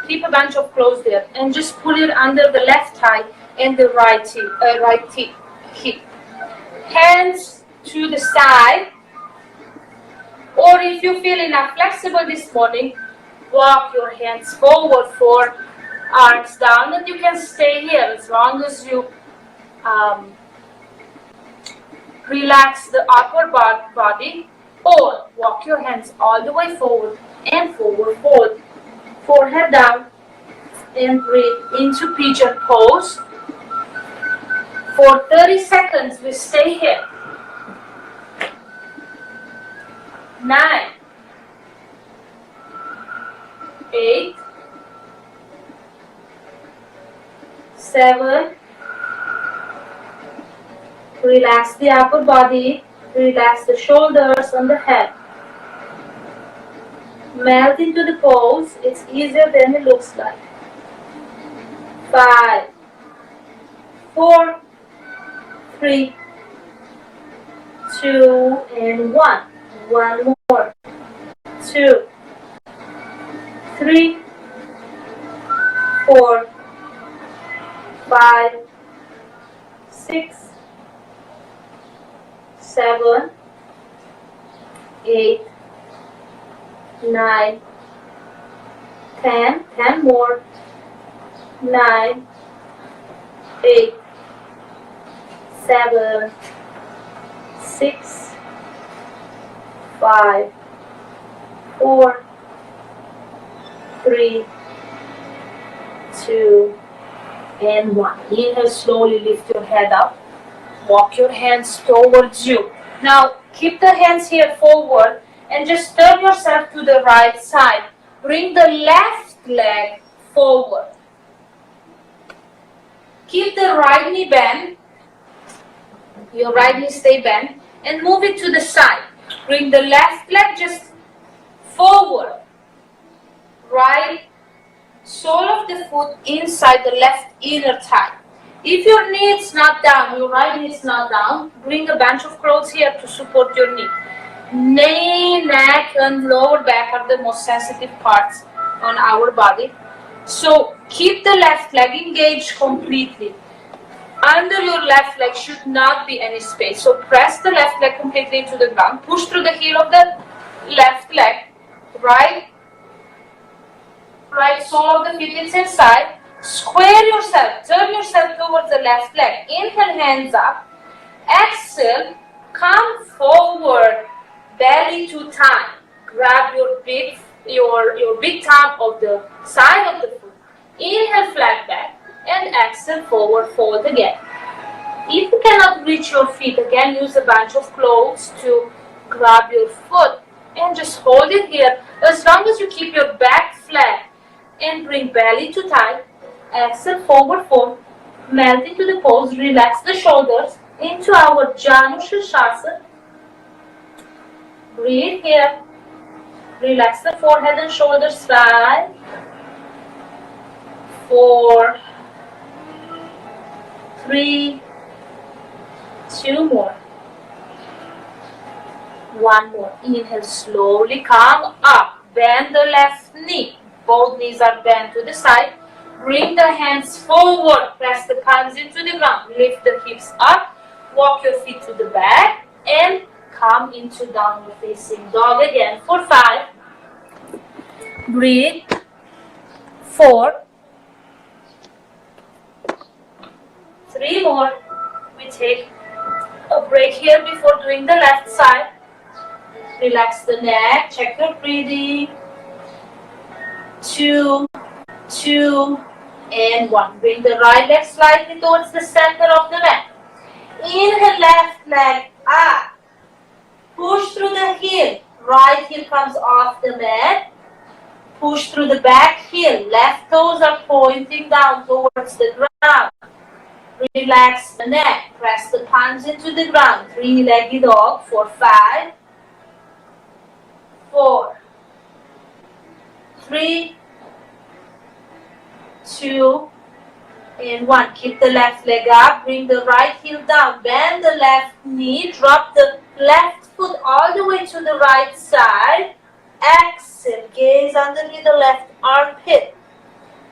keep a bunch of clothes there and just pull it under the left thigh and the right hip. Hands to the side. Or if you feel enough flexible this morning, walk your hands forward for arms down, and you can stay here as long as you relax the upper body, or walk your hands all the way forward and forward fold. Forehead down and breathe into pigeon pose. For 30 seconds, we stay here. 9, 8, 7. Relax the upper body. Relax the shoulders and the head. Melt into the pose. It's easier than it looks like. 5, 4, 3, 2, and 1. One more. 2, 3, 4, 5, 6, 7, 8, 9, 10. 10 more. 9, 8, 7, 6, 5, 4, 3, 2, and 1. Inhale, slowly lift your head up. Walk your hands towards you. Now, keep the hands here forward and just turn yourself to the right side. Bring the left leg forward. Keep the right knee bent. Your right knee stay bent. And move it to the side. Bring the left leg just forward. Right sole of the foot inside the left inner thigh. If your knee is not down, your right knee is not down, bring a bunch of clothes here to support your knee. Knee, neck, and lower back are the most sensitive parts on our body. So keep the left leg engaged completely. Under your left leg should not be any space. So press the left leg completely into the ground. Push through the heel of the left leg. Right sole of the feet is inside. Square yourself. Turn yourself towards the left leg. Inhale, hands up. Exhale, come forward, belly to thigh. Grab your big thumb of the side of the foot. Inhale, flat back, and exhale, forward fold again. If you cannot reach your feet, again use a bunch of clothes to grab your foot and just hold it here as long as you keep your back flat and bring belly to thigh. Exhale, forward fold, melt into the pose, relax the shoulders into our Janu Shirshasana. Breathe here. Relax the forehead and shoulders. 5, 4, 3, 2 more. 1 more. Inhale, slowly come up. Bend the left knee. Both knees are bent to the side. Bring the hands forward. Press the palms into the ground. Lift the hips up. Walk your feet to the back. And come into downward facing dog again for 5. Breathe. 4. 3 more. We take a break here before doing the left side. Relax the neck. Check your breathing. 2, 2, and 1. Bring the right leg slightly towards the center of the mat. Inhale, left leg up. Push through the heel. Right heel comes off the mat. Push through the back heel. Left toes are pointing down towards the ground. Relax the neck. Press the palms into the ground. 3-legged dog for 5, 4, 3, 2, and 1. Keep the left leg up. Bring the right heel down. Bend the left knee. Drop the left foot all the way to the right side. Exhale. Gaze underneath the left armpit.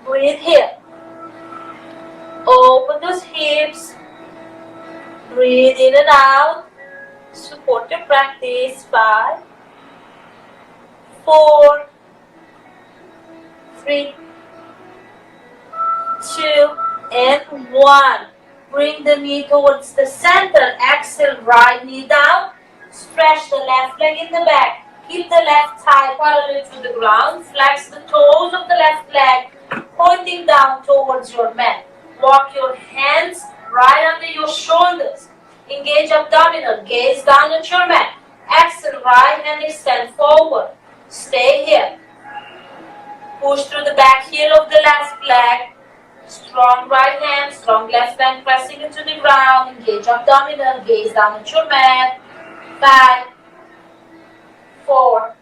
Breathe here. Open those hips. Breathe in and out. Support your practice. 5, 4, 3, 2, and 1. Bring the knee towards the center. Exhale, right knee down. Stretch the left leg in the back. Keep the left thigh parallel to the ground. Flex the toes of the left leg, pointing down towards your mat. Walk your hands right under your shoulders. Engage abdominal. Gaze down at your mat. Exhale, right hand extend forward. Stay here. Push through the back heel of the left leg. Strong right hand, strong left hand pressing into the ground. Engage abdominal. Gaze down at your mat. 5, 4,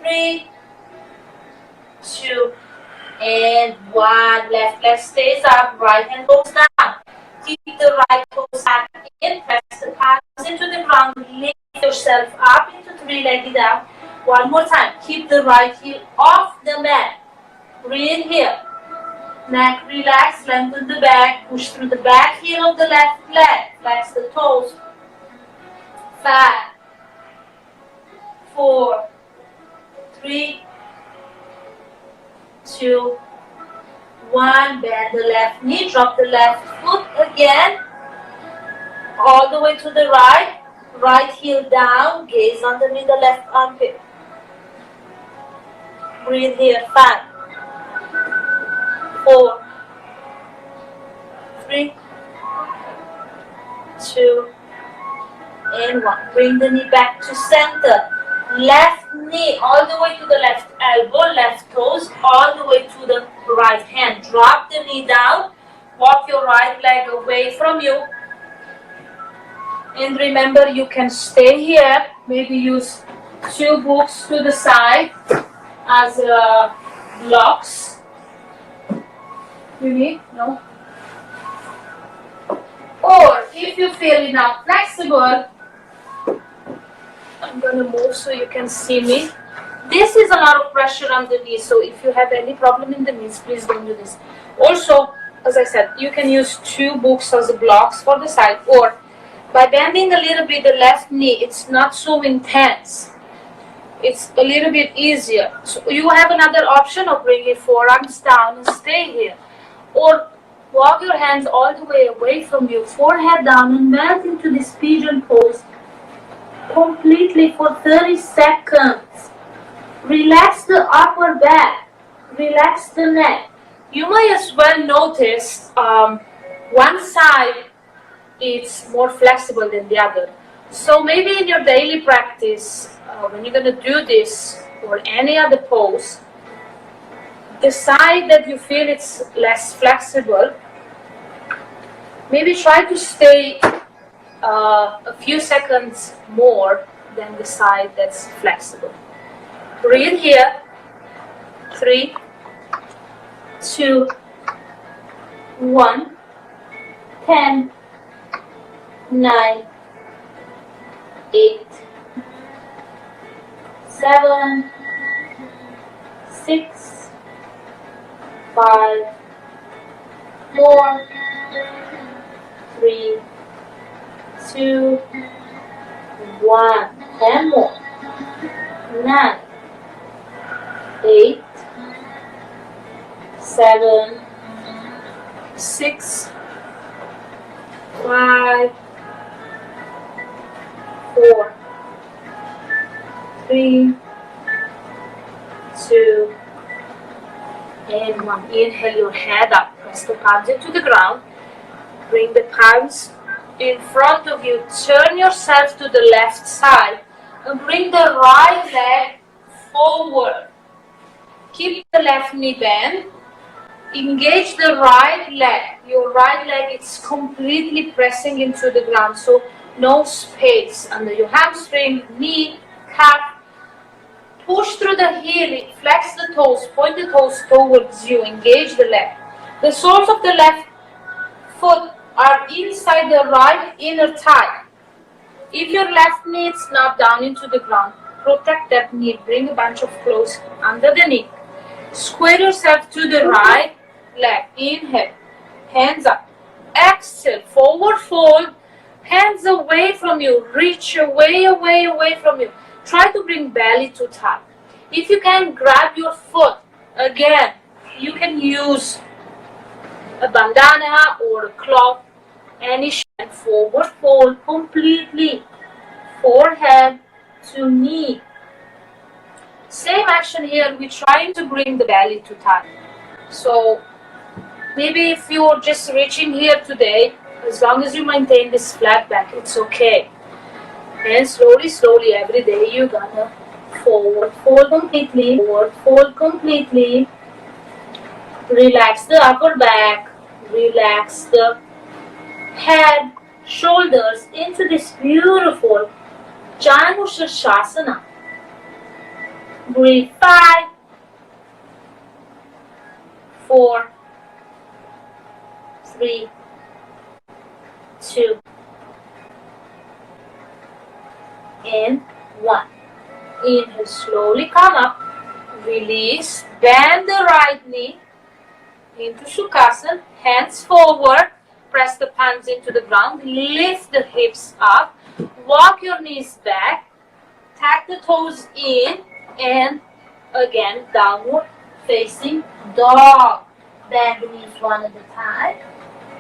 3, 2, And one. Left leg stays up, right hand goes down. Keep the right toes back in, press the palms into the ground, lift yourself up into three-legged up. One more time. Keep the right heel off the mat. Breathe here. Neck relax, lengthen the back, push through the back heel of the left leg. Flex the toes. 5, 4, 3, 2, 1. Bend the left knee, drop the left foot again. All the way to the right. Right heel down, gaze underneath the left armpit. Breathe here. 5, 4, 3, 2, and 1. Bring the knee back to center. Left knee all the way to the left elbow, left toes all the way to the right hand. Drop the knee down. Walk your right leg away from you. And remember, you can stay here. Maybe use 2 books to the side as blocks. You need? No? Or if you feel enough flexible, I'm going to move so you can see me. This is a lot of pressure on the knees, so if you have any problem in the knees, please don't do this. Also, as I said, you can use 2 books as blocks for the side, or by bending a little bit the left knee, it's not so intense. It's a little bit easier. So you have another option of bringing forearms down and stay here. Or walk your hands all the way away from you, forehead down, and melt into this pigeon pose completely for 30 seconds. Relax the upper back, relax the neck. You might as well notice one side is more flexible than the other. So maybe in your daily practice, when you're going to do this or any other pose, the side that you feel it's less flexible, maybe try to stay a few seconds more than the side that's flexible. Breathe here. 3, 2, 1. 10, 9, 8, 7, 6, 5, 4, 3, 2, 1. 10 more. 9, 8, 7, 6, 5, 4, 3, 2, and 1. Inhale your head up. Press the palms into the ground. Bring the palms in front of you. Turn yourself to the left side and bring the right leg forward. Keep the left knee bent. Engage the right leg. Your right leg is completely pressing into the ground, so no space under your hamstring, knee, calf. Push through the heel, flex the toes, point the toes towards you, engage the leg. The soles of the left foot are inside the right inner thigh. If your left knee is not down into the ground, protect that knee. Bring a bunch of clothes under the knee. Square yourself to the right leg. Inhale, hands up. Exhale, forward fold, hands away from you. Reach away, away, away from you. Try to bring belly to thigh. If you can, grab your foot. Again, you can use a bandana or a cloth. Any shape. Forward fold completely. Forehead to knee. Same action here. We're trying to bring the belly to thigh. So maybe if you're just reaching here today, as long as you maintain this flat back, it's okay. And slowly, slowly, every day you're gonna forward fold completely. Forward fold completely. Relax the upper back. Relax the head, shoulders into this beautiful Shasana. Breathe. 5, 4, 3, 2, and 1. Inhale, slowly come up. Release. Bend the right knee into Sukhasana. Hands forward. Press the palms into the ground. Lift the hips up. Walk your knees back. Tuck the toes in. And again, downward facing dog. Bend the knees one at a time.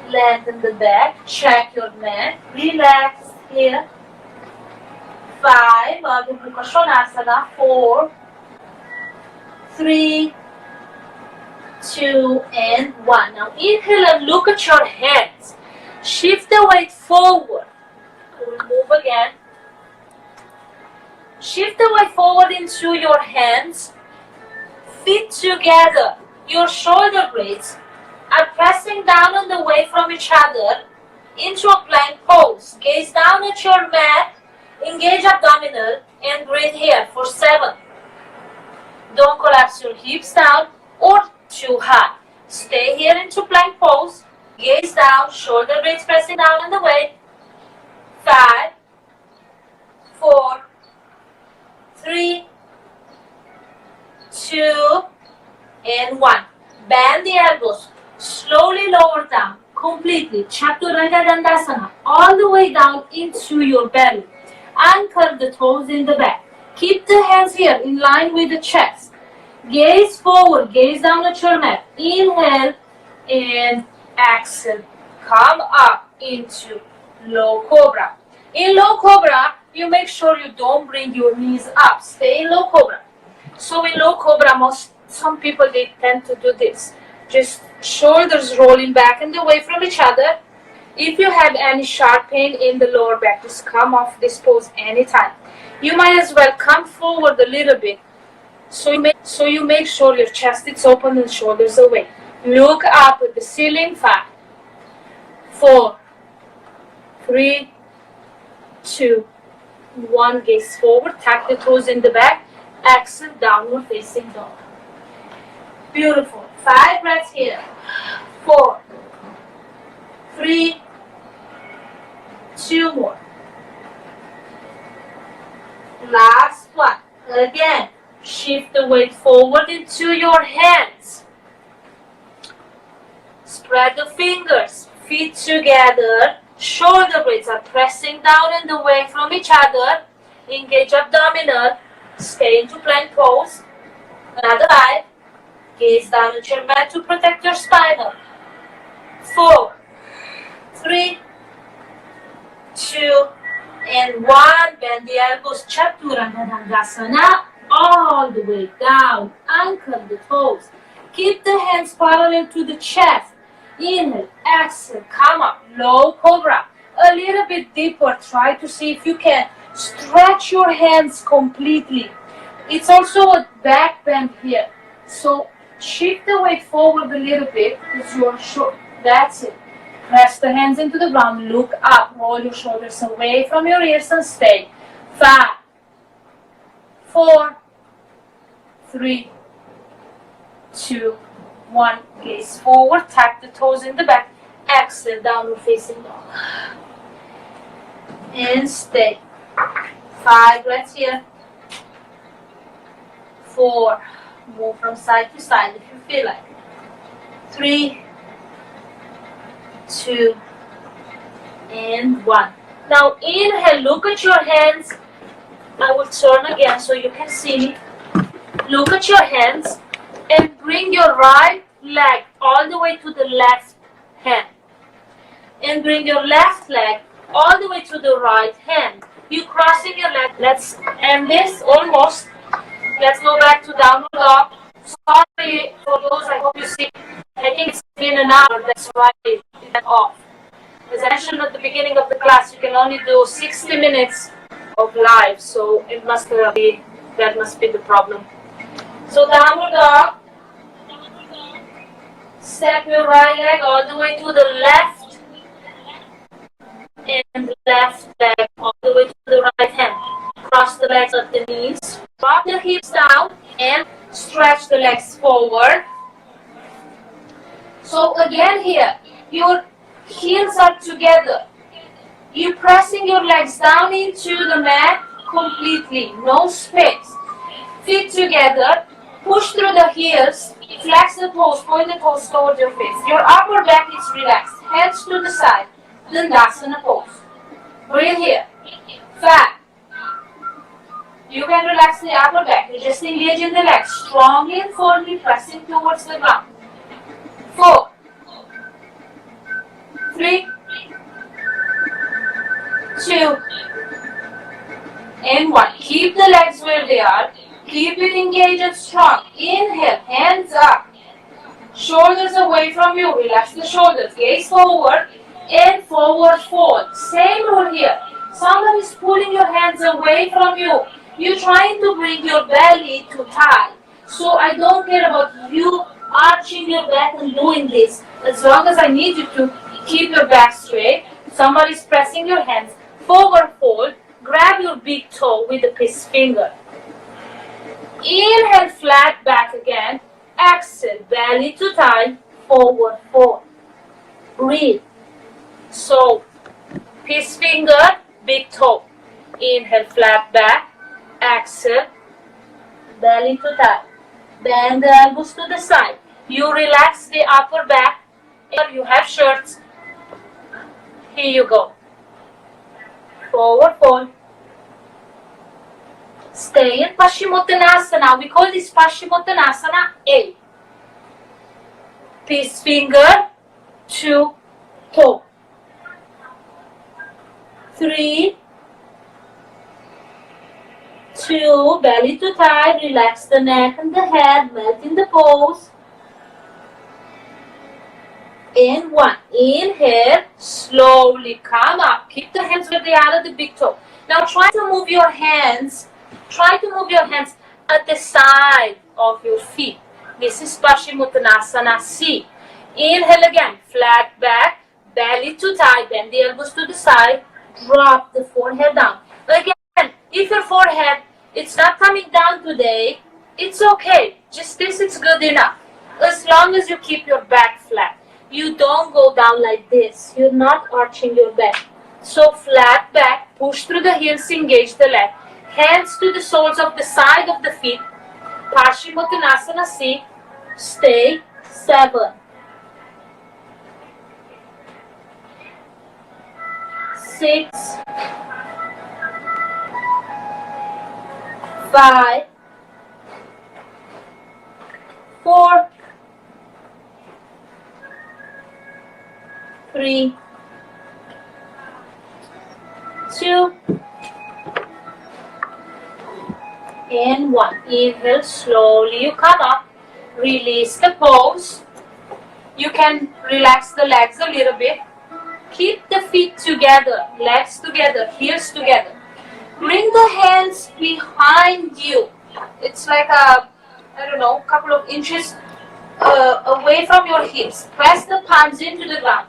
Lengthen the back. Check your neck. Relax here. 5. Adho Konasana. 4, 3, 2, and 1. Now inhale and look at your hands. Shift the weight forward. We'll move again. Shift the weight forward into your hands. Feet together. Your shoulder blades are pressing down on the way from each other into a plank pose. Gaze down at your mat. Engage abdominal and breathe here for 7. Don't collapse your hips down or too high. Stay here into plank pose. Gaze down, shoulder blades pressing down on the way. 5, 4, 3, 2, and 1. Bend the elbows. Slowly lower down completely. Chaturanga Dandasana. All the way down into your belly. Anchor the toes in the back. Keep the hands here in line with the chest. Gaze forward, gaze down at your mat. Inhale and exhale. Come up into low cobra. In low cobra, you make sure you don't bring your knees up. Stay in low cobra. So in low cobra, some people they tend to do this. Just shoulders rolling back and away from each other. If you have any sharp pain in the lower back, just come off this pose anytime. You might as well come forward a little bit. So you make sure your chest is open and shoulders away. Look up at the ceiling. 5, 4, 3, 2, 1. Gaze forward. Tuck the toes in the back. Exhale, downward facing dog. Beautiful. 5 breaths here. 4, 3, 2 more. Last one. Again. Shift the weight forward into your hands. Spread the fingers. Feet together. Shoulder blades are pressing down and away from each other. Engage abdominal. Stay into plank pose. Another 5. Gaze down at your mat to protect your spine. 4, 3, 2, and 1. Bend the elbows. Chaturanga Dandasana. All the way down. Anchor the toes. Keep the hands parallel to the chest. Inhale, exhale, come up. Low cobra. A little bit deeper. Try to see if you can stretch your hands completely. It's also a back bend here. So shift the weight forward a little bit. It's your shoulder. That's it. Press the hands into the ground. Look up. Roll your shoulders away from your ears and stay. 5, 4, 3, 2, 1. Gaze forward. Tuck the toes in the back. Exhale, downward facing dog. And stay. 5 breaths here. 4. Move from side to side if you feel like it. 3, 2, and 1. Now inhale. Look at your hands. I will turn again so you can see me. Look at your hands and bring your right leg all the way to the left hand. And bring your left leg all the way to the right hand. You crossing your leg. Let's end this almost. Let's go back to downward dog. Sorry for those, I hope you see. I think it's been an hour, that's why it went off. As I mentioned at the beginning of the class, you can only do 60 minutes of live, so it must be, that must be the problem. So downward dog. Step your right leg all the way to the left. And left leg all the way to the right hand. Cross the legs at the knees. Drop the hips down and stretch the legs forward. So again here, your heels are together. You pressing your legs down into the mat completely, no space. Feet together, push through the heels, flex the toes, point the toes towards your face. Your upper back is relaxed, hands to the side, Dandasana pose. Breathe here, flat. You can relax the upper back, you just engage in the legs, strongly and firmly pressing towards the ground. 4, 3, 2, and 1. Keep the legs where they are. Keep it engaged and strong. Inhale, hands up. Shoulders away from you. Relax the shoulders. Gaze forward and forward fold. Same rule here. Someone is pulling your hands away from you. You're trying to bring your belly to thigh. So I don't care about you arching your back and doing this. As long as I need you to keep your back straight. Somebody's pressing your hands. Forward fold. Grab your big toe with the piss finger. Inhale, flat back again. Exhale, belly to thigh, forward fold. Breathe. So, piss finger, big toe. Inhale, flat back. Exhale, belly to thigh. Bend the elbows to the side. You relax the upper back. If you have shirts, here you go. Forward fold. Stay in Paschimottanasana. We call this Paschimottanasana A. Piss finger to toe. 3, 2, belly to thigh. Relax the neck and the head. Melt in the pose. And 1. Inhale. Slowly come up. Keep the hands where they are at the big toe. Now try to move your hands. Try to move your hands at the side of your feet. This is Paschimottanasana C. Inhale again. Flat back. Belly to thigh. Bend the elbows to the side. Drop the forehead down. Again, if your forehead it's not coming down today, it's okay. Just this is good enough. As long as you keep your back flat. You don't go down like this. You're not arching your back. So flat back, push through the heels, engage the leg. Hands to the soles of the side of the feet. Paschimottanasana C. Stay. 7, 6, 5, 4, 3, 2, and 1. Inhale, slowly you come up. Release the pose. You can relax the legs a little bit. Keep the feet together, legs together, heels together. Bring the hands behind you. It's like a couple of inches away from your hips. Press the palms into the ground.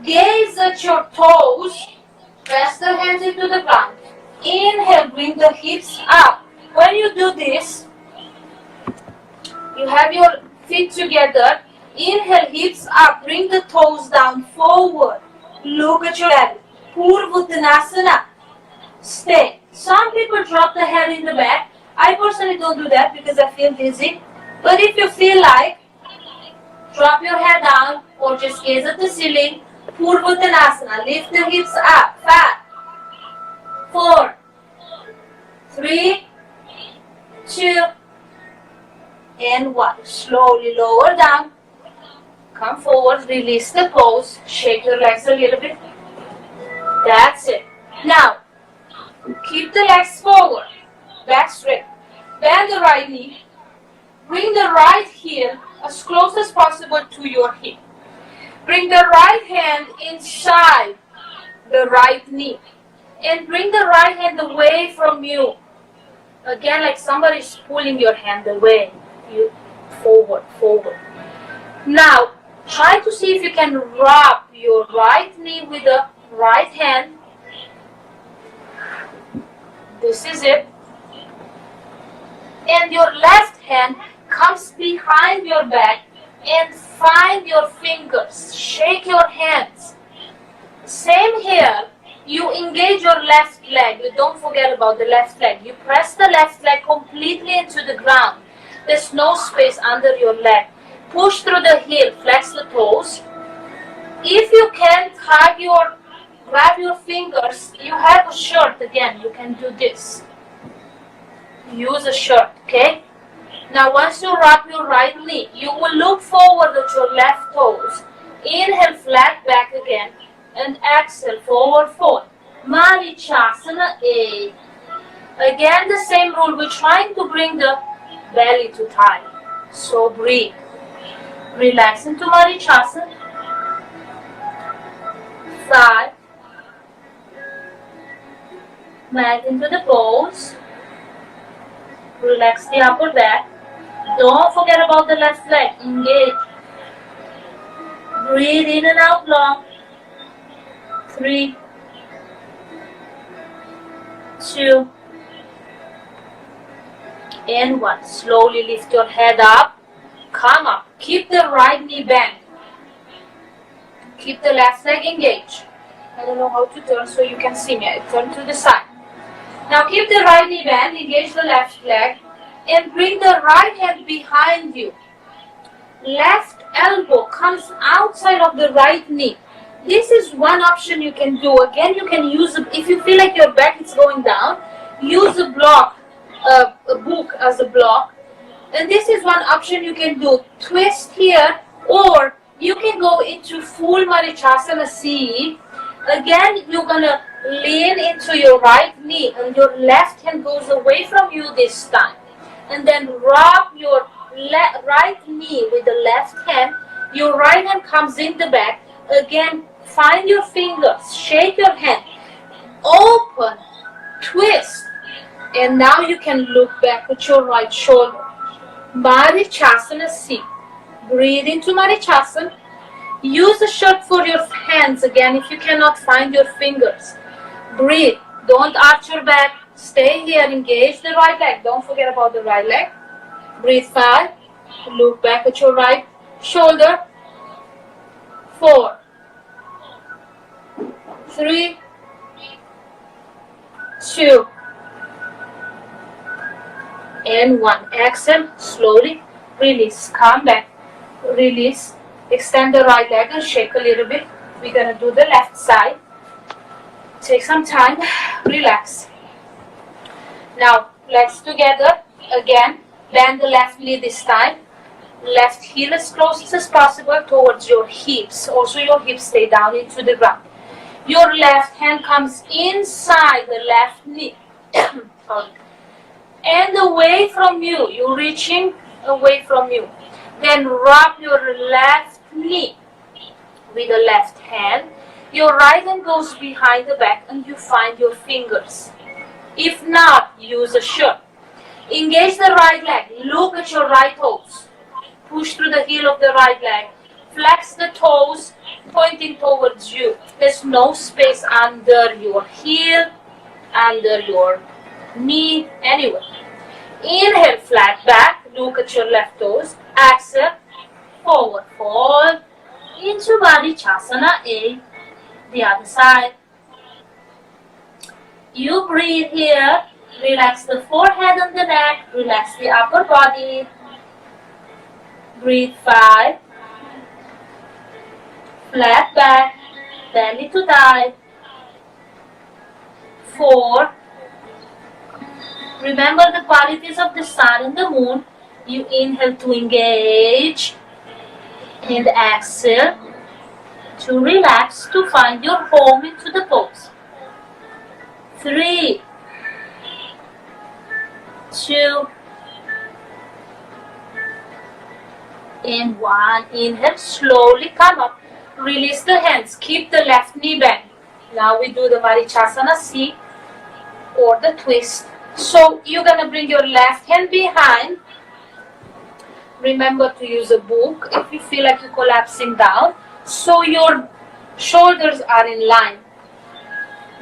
Gaze at your toes. Press the hands into the ground. Inhale, bring the hips up. When you do this, you have your feet together. Inhale, hips up. Bring the toes down forward. Look at your belly. Purvottanasana. Stay. Some people drop the head in the back. I personally don't do that because I feel dizzy. But if you feel like, drop your head down or just gaze at the ceiling. Purvottanasana. Lift the hips up. 5, 4, 3, 2, and 1. Slowly lower down. Come forward. Release the pose. Shake your legs a little bit. That's it. Now, keep the legs forward. Back straight. Bend the right knee. Bring the right heel as close as possible to your hip. Bring the right hand inside the right knee. And bring the right hand away from you. Again, like somebody's pulling your hand away. You forward, forward. Now, try to see if you can rub your right knee with the right hand. This is it. And your left hand comes behind your back. and find your fingers. Shake your hands. Same here. You engage your left leg. You don't forget about the left leg. You press the left leg completely into the ground. There's no space under your leg. Push through the heel. Flex the toes. If you can't grab your fingers, you have a shirt again. You can do this. Use a shirt, okay? Now once you wrap your right knee, you will look forward at your left toes. Inhale, flat back again. And exhale, forward fold. Malasana A. Again the same rule, we're trying to bring the belly to thigh. So breathe. Relax into Malasana. 5. Back into the pose. Relax the upper back. Don't forget about the left leg. Engage. Breathe in and out long. 3, 2, and 1. Slowly lift your head up. Come up. Keep the right knee bent. Keep the left leg engaged. I don't know how to turn so you can see me. I turn to the side. Now keep the right knee bent. Engage the left leg. And bring the right hand behind you. Left elbow comes outside of the right knee. This is one option you can do. Again, you can use, if you feel like your back is going down, use a block, a book as a block. And this is one option you can do. Twist here, or you can go into full Malasana C. Again, you're going to lean into your right knee and your left hand goes away from you this time. And then rub your right knee with the left hand. Your right hand comes in the back. Again, find your fingers, shake your hand, open, twist, and now you can look back at your right shoulder. Malasana C. Breathe into Malasana. Use the shirt for your hands again if you cannot find your fingers. Breathe. Don't arch your back. Stay here. Engage the right leg. Don't forget about the right leg. Breathe 5. Look back at your right shoulder. 4, 3, 2, and 1. Exhale, slowly release. Come back, release. Extend the right leg and shake a little bit. We're gonna do the left side. Take some time, relax. Now legs together again. Bend the left knee this time. Left heel as close as possible towards your hips. Also your hips stay down into the ground. Your left hand comes inside the left knee. And away from you. You're reaching away from you. Then rub your left knee with the left hand. Your right hand goes behind the back and you find your fingers. If not, use a shirt. Engage the right leg. Look at your right toes. Push through the heel of the right leg. Flex the toes, pointing towards you. There's no space under your heel, under your knee, anywhere. Inhale, flat back. Look at your left toes. Exhale, forward fold into Malasana A. The other side. You breathe here. Relax the forehead and the neck. Relax the upper body. Breathe 5. Flat back. Belly to thigh. 4. Remember the qualities of the sun and the moon. You inhale to engage. And exhale to relax, to find your home into the pose. 3, 2, and 1. Inhale, slowly come up. Release the hands. Keep the left knee bent. Now we do the Malasana C or the twist. So you're going to bring your left hand behind. Remember to use a book if you feel like you're collapsing down. So your shoulders are in line.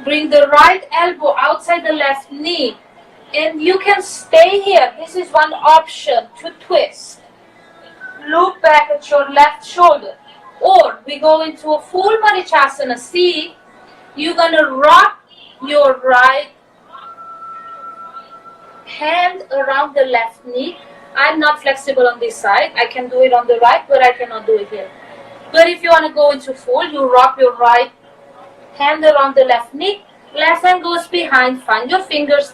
Bring the right elbow outside the left knee. And you can stay here. This is one option to twist. Look back at your left shoulder. Or we go into a full Marichyasana. See, you're gonna rock your right hand around the left knee. I'm not flexible on this side. I can do it on the right, but I cannot do it here. But if you want to go into full, you rock your right hand around the left knee. Left hand goes behind. Find your fingers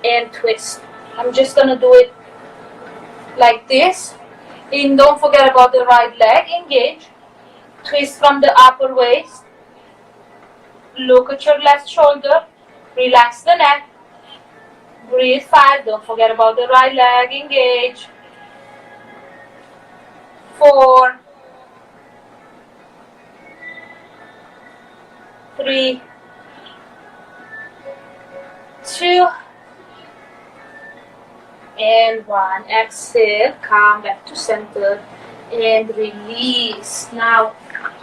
and twist. I'm just going to do it like this. And don't forget about the right leg. Engage. Twist from the upper waist. Look at your left shoulder. Relax the neck. Breathe 5. Don't forget about the right leg. Engage. 4, 3, 2, and 1. Exhale. Come back to center and release. Now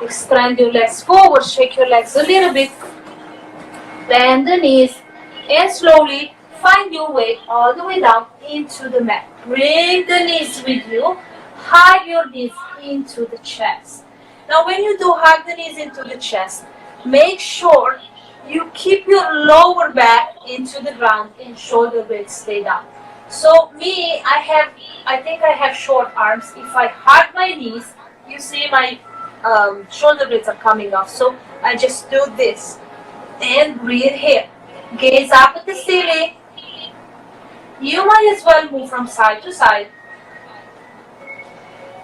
extend your legs forward. Shake your legs a little bit. Bend the knees and slowly find your way all the way down into the mat. Bring the knees with you. Hug your knees into the chest. Now when you do hug the knees into the chest, make sure you keep your lower back into the ground and shoulder blades stay down. So me, I think I have short arms. If I hug my knees, you see my shoulder blades are coming off. So I just do this and breathe here. Gaze up at the ceiling. You might as well move from side to side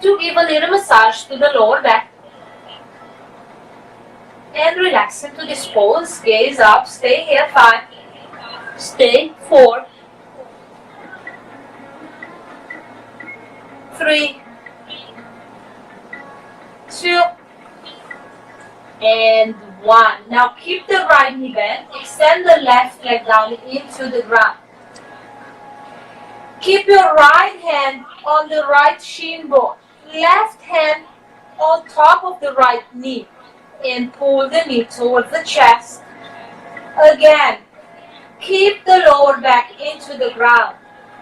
to give a little massage to the lower back. And relax into this pose. Gaze up. Stay here. 5. Stay. 4. 3. 2. And 1. Now keep the right knee bent. Extend the left leg down into the ground. Keep your right hand on the right shin bone. Left hand on top of the right knee. And pull the knee towards the chest. Again, keep the lower back into the ground.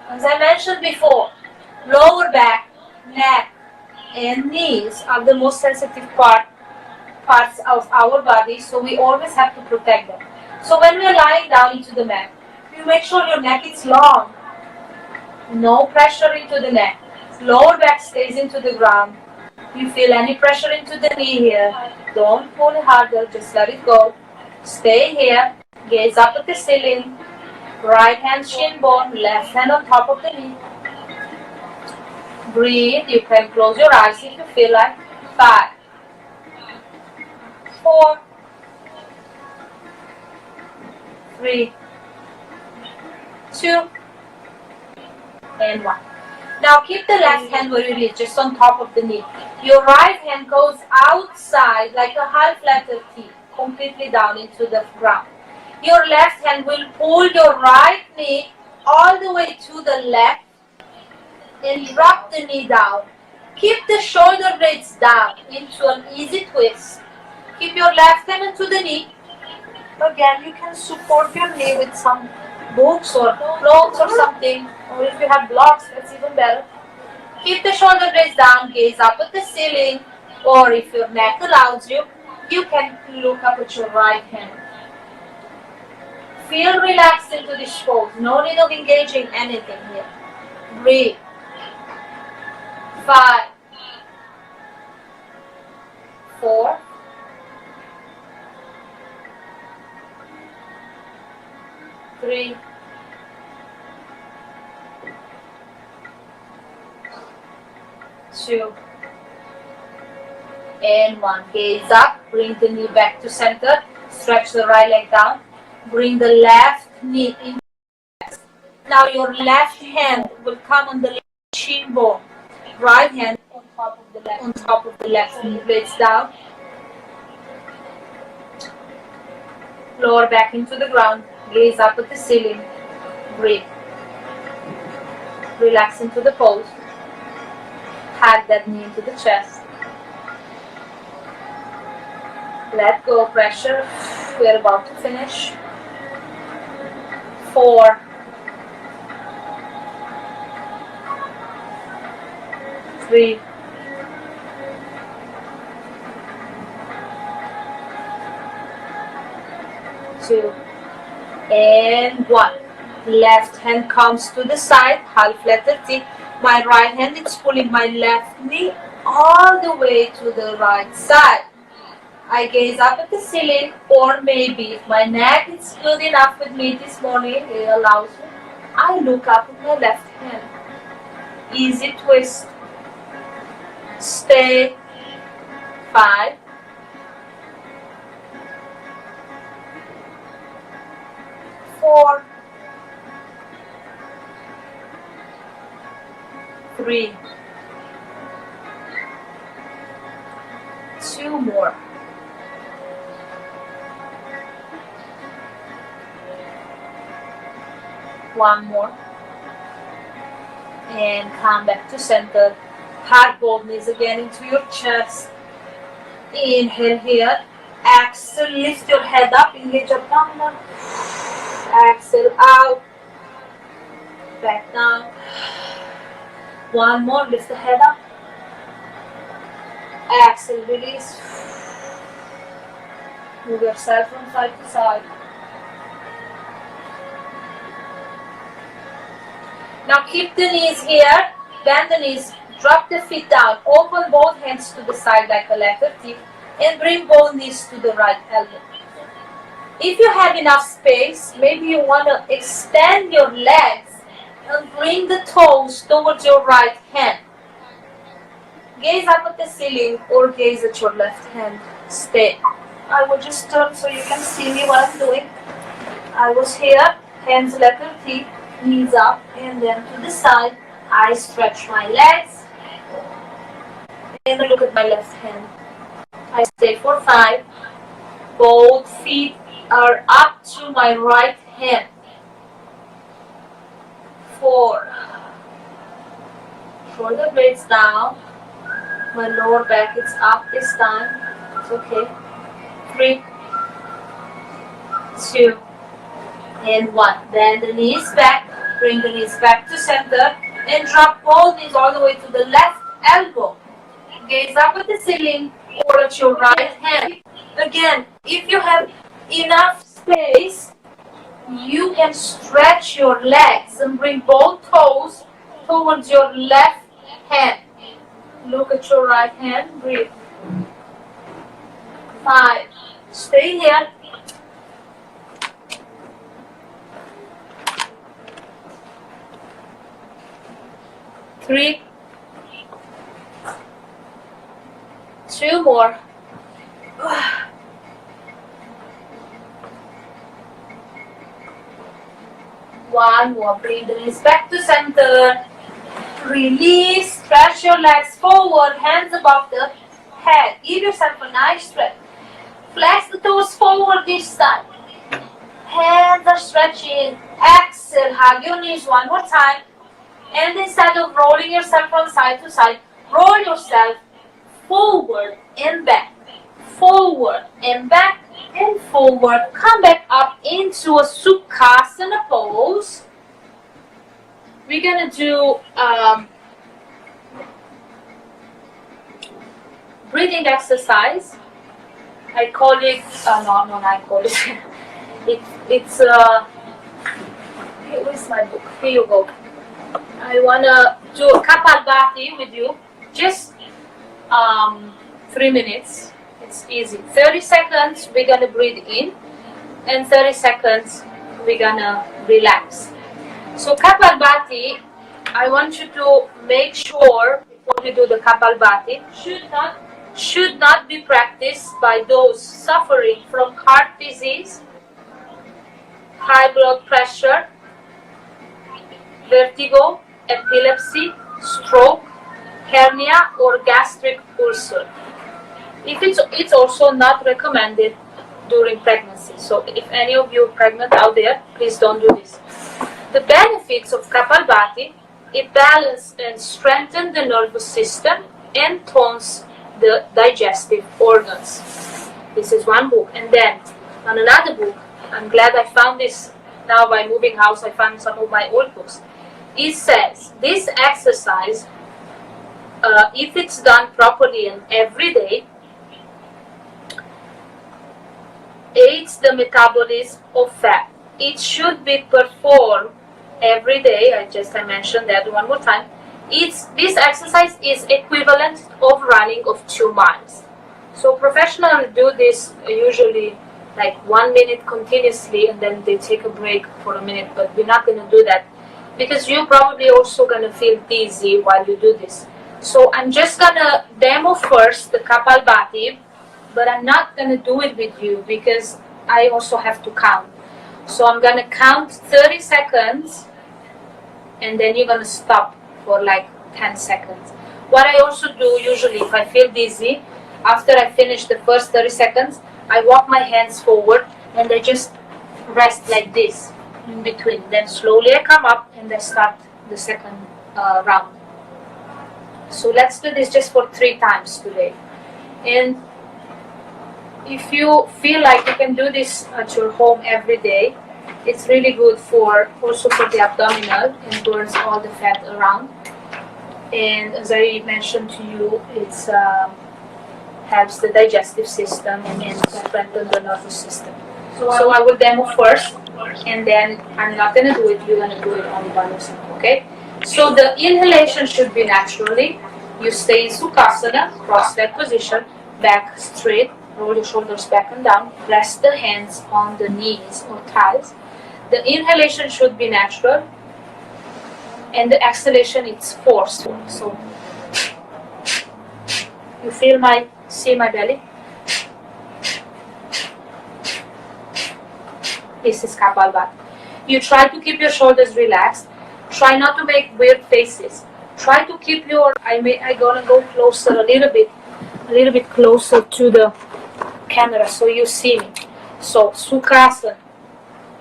As I mentioned before, lower back, neck, and knees are the most sensitive parts of our body, so we always have to protect them. So when we are lying down into the mat, you make sure your neck is long. No pressure into the neck. Lower back stays into the ground. You feel any pressure into the knee here, don't pull harder, just let it go. Stay here, gaze up at the ceiling, right hand shin bone, left hand on top of the knee. Breathe, you can close your eyes if you feel like. 5, 4, 3, 2, and 1. Now keep the left hand where it is, just on top of the knee. Your right hand goes outside like a half letter T, completely down into the ground. Your left hand will pull your right knee all the way to the left and drop the knee down. Keep the shoulder blades down into an easy twist. Keep your left hand into the knee. Again, you can support your knee with some books or clothes or something, or if you have blocks, that's even better. Keep the shoulder blades down, gaze up at the ceiling, or if your neck allows you, you can look up at your right hand. Feel relaxed into this pose, no need of engaging anything here. Breathe. 5, 4, 3, 2, and 1. Gaze up, bring the knee back to center, stretch the right leg down, bring the left knee in. Now your left hand will come on the left shin bone, right hand on top of the left knee, blades down, lower back into the ground, gaze up at the ceiling, breathe, relax into the pose. Hug that knee into the chest. Let go of pressure. We're about to finish. 4, 3, 2, and 1. Left hand comes to the side, half letter T. My right hand is pulling my left knee all the way to the right side. I gaze up at the ceiling, or maybe if my neck is good enough with me this morning, it allows me, I look up with my left hand. Easy twist. Stay. 5. 4. 3. 2 more. 1 more. And come back to center. Hug both knees again into your chest. Inhale here. Exhale, lift your head up. Inhale, jump down. Exhale out. Back down. 1 more. Lift the head up. Exhale, release. Move yourself from side to side. Now keep the knees here. Bend the knees. Drop the feet down. Open both hands to the side like a letter T. And bring both knees to the right elbow. If you have enough space, maybe you want to extend your legs and bring the toes towards your right hand. Gaze up at the ceiling or gaze at your left hand. Stay. I will just turn so you can see me what I'm doing. I was here, hands letter T, knees up, and then to the side. I stretch my legs and look at my left hand. I stay for 5. Both feet are up to my right hand. 4. Shoulder blades down. My lower back is up this time. It's okay. 3, 2, and 1. Bend the knees back. Bring the knees back to center. And drop both knees all the way to the left elbow. Gaze up at the ceiling or at your right hand. Again, if you have enough space, you can stretch your legs and bring both toes towards your left hand. Look at your right hand. Breathe. 5. Stay here. 3. 2 more. 1 more. Bring the knees back to center. Release. Stretch your legs forward. Hands above the head. Give yourself a nice stretch. Flex the toes forward this time. Hands are stretching. Exhale. Hug your knees one more time. And instead of rolling yourself from side to side, roll yourself forward and back. Forward and back and forward. Come back up into a Sukhasana pose. We're going to do breathing exercise. I call it, I call it, it's, where's my book? Here you go. I want to do a Kapalbhati with you, just 3 minutes. It's easy. 30 seconds we're going to breathe in, and 30 seconds we're going to relax. So Kapalbhati, I want you to make sure before you do the Kapalbhati, should not be practiced by those suffering from heart disease, high blood pressure, vertigo, epilepsy, stroke, hernia, or gastric ulcer. If it's also not recommended during pregnancy. So if any of you are pregnant out there, please don't do this. The benefits of Kapalbhati, it balances and strengthens the nervous system and tones the digestive organs. This is one book. And then on another book, I'm glad I found this now by moving house. I found some of my old books. It says this exercise, if it's done properly and every day, aids the metabolism of fat. It should be performed every day. I mentioned that one more time. This exercise is equivalent of running of 2 miles. So professionals do this usually like 1 minute continuously, and then they take a break for a minute, but we're not going to do that because you're probably also going to feel dizzy while you do this. So I'm just going to demo first the Kapalbhati, but I'm not going to do it with you because I also have to count. So I'm going to count 30 seconds, and then you're going to stop for like 10 seconds. What I also do usually, if I feel dizzy, after I finish the first 30 seconds, I walk my hands forward and I just rest like this in between. Then slowly I come up and I start the second round. So let's do this just for 3 times today. And if you feel like you can do this at your home every day, it's really good also for the abdominal and burns all the fat around. And as I mentioned to you, it's helps the digestive system and strengthen the nervous system. So I will demo first, and then I'm not going to do it, you're going to do it only by yourself, okay? So the inhalation should be naturally. You stay in Sukhasana, cross-leg position, back straight, roll your shoulders back and down, rest the hands on the knees or thighs. The inhalation should be natural, and the exhalation is forceful. So you see my belly? This is Kapalbhati. You try to keep your shoulders relaxed. Try not to make weird faces. Try to keep I'm gonna go closer a little bit closer to the camera so you see me. So Sukhasana.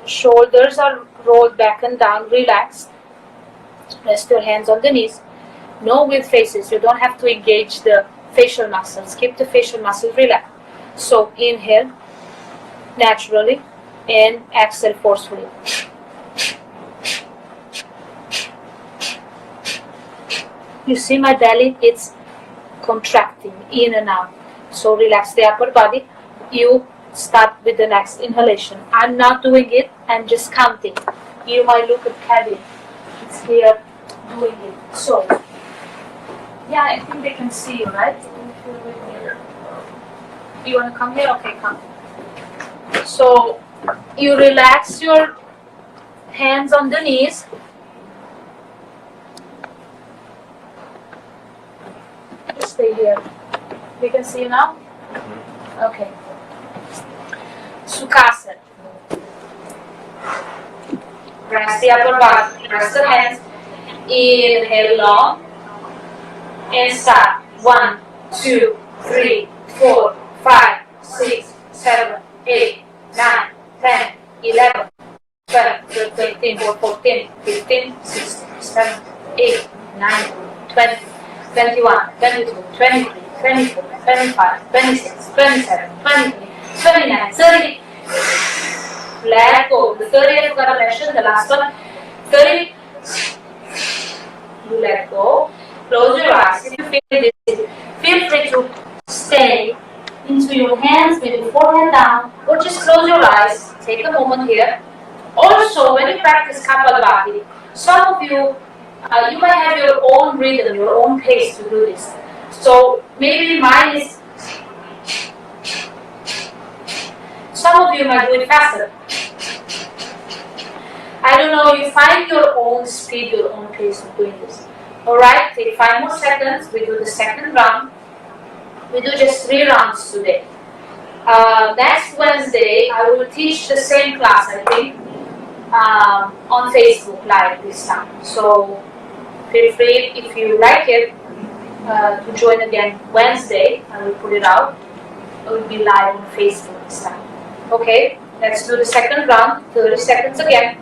Shoulders are rolled back and down, relaxed. Rest your hands on the knees. No weird faces. You don't have to engage the facial muscles. Keep the facial muscles relaxed. So inhale naturally and exhale forcefully. You see my belly? It's contracting in and out. So relax the upper body. You start with the next inhalation. I'm not doing it. I'm just counting. You might look at Kevin. It's here doing it. So, yeah, I think they can see you, right? You want to come here? Okay, come. So, you relax your hands on the knees. Just stay here. We can see you now? Okay. Sukhasana. Rest the upper body. Rest the hands. Inhale long. And start. 1, 2, 3, 4, 5, 6, 7, 8, 9, 10, 11, 12, 13, 14, 15, 16, 17, 18, 19, 20, 21, 22, 23, 24, 25, 26, 27, 28, 29, 30. Let go. The 30 I've got to mention, the last one. 30. You let go. Close your eyes. If you feel this, feel free to stay into your hands, maybe forehead down, or just close your eyes. Take a moment here. Also, when you practice Kapalbhati, some of you, you might have your own rhythm, your own pace to do this. So maybe mine is, some of you might do it faster. I don't know, you find your own speed, your own pace of doing this. Alright, take 5 more seconds, we do the second round. We do just 3 rounds today. Next Wednesday, I will teach the same class, I think, on Facebook Live this time. So feel free, if you like it, to join again Wednesday. I will put it out. It will be live on Facebook this time. Okay, let's do the second round. 30 seconds again.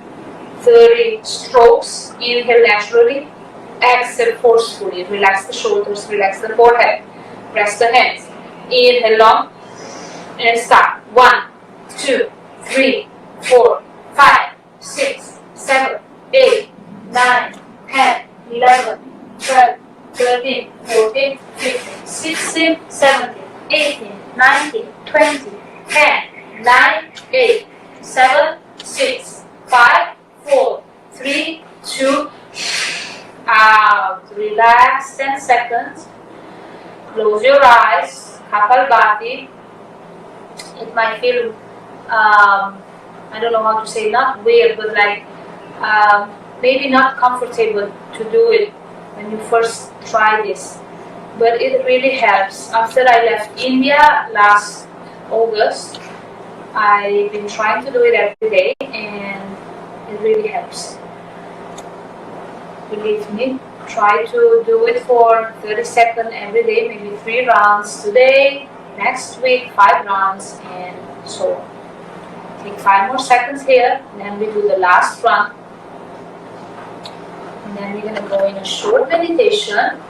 30 strokes. Inhale naturally. Exhale forcefully. Relax the shoulders. Relax the forehead. Rest the hands. Inhale long. And start. 1, 2, 3, 4, 5, 6, 7, 8, 9, 10, 11, 12, 13, 14, 15, 16, 17, 18, 19, 20, 10, 9, 8, 7, 6, 5, 4, 3, 2, out. Relax 10 seconds. Close your eyes. Kapalbhati. It might feel, I don't know how to say, not weird, but like maybe not comfortable to do it when you first try this. But it really helps. After I left India last August, I've been trying to do it every day and it really helps. Believe me, try to do it for 30 seconds every day, maybe 3 rounds today, next week 5 rounds, and so on. Take 5 more seconds here, and then we do the last run. And then we're going to go in a short meditation,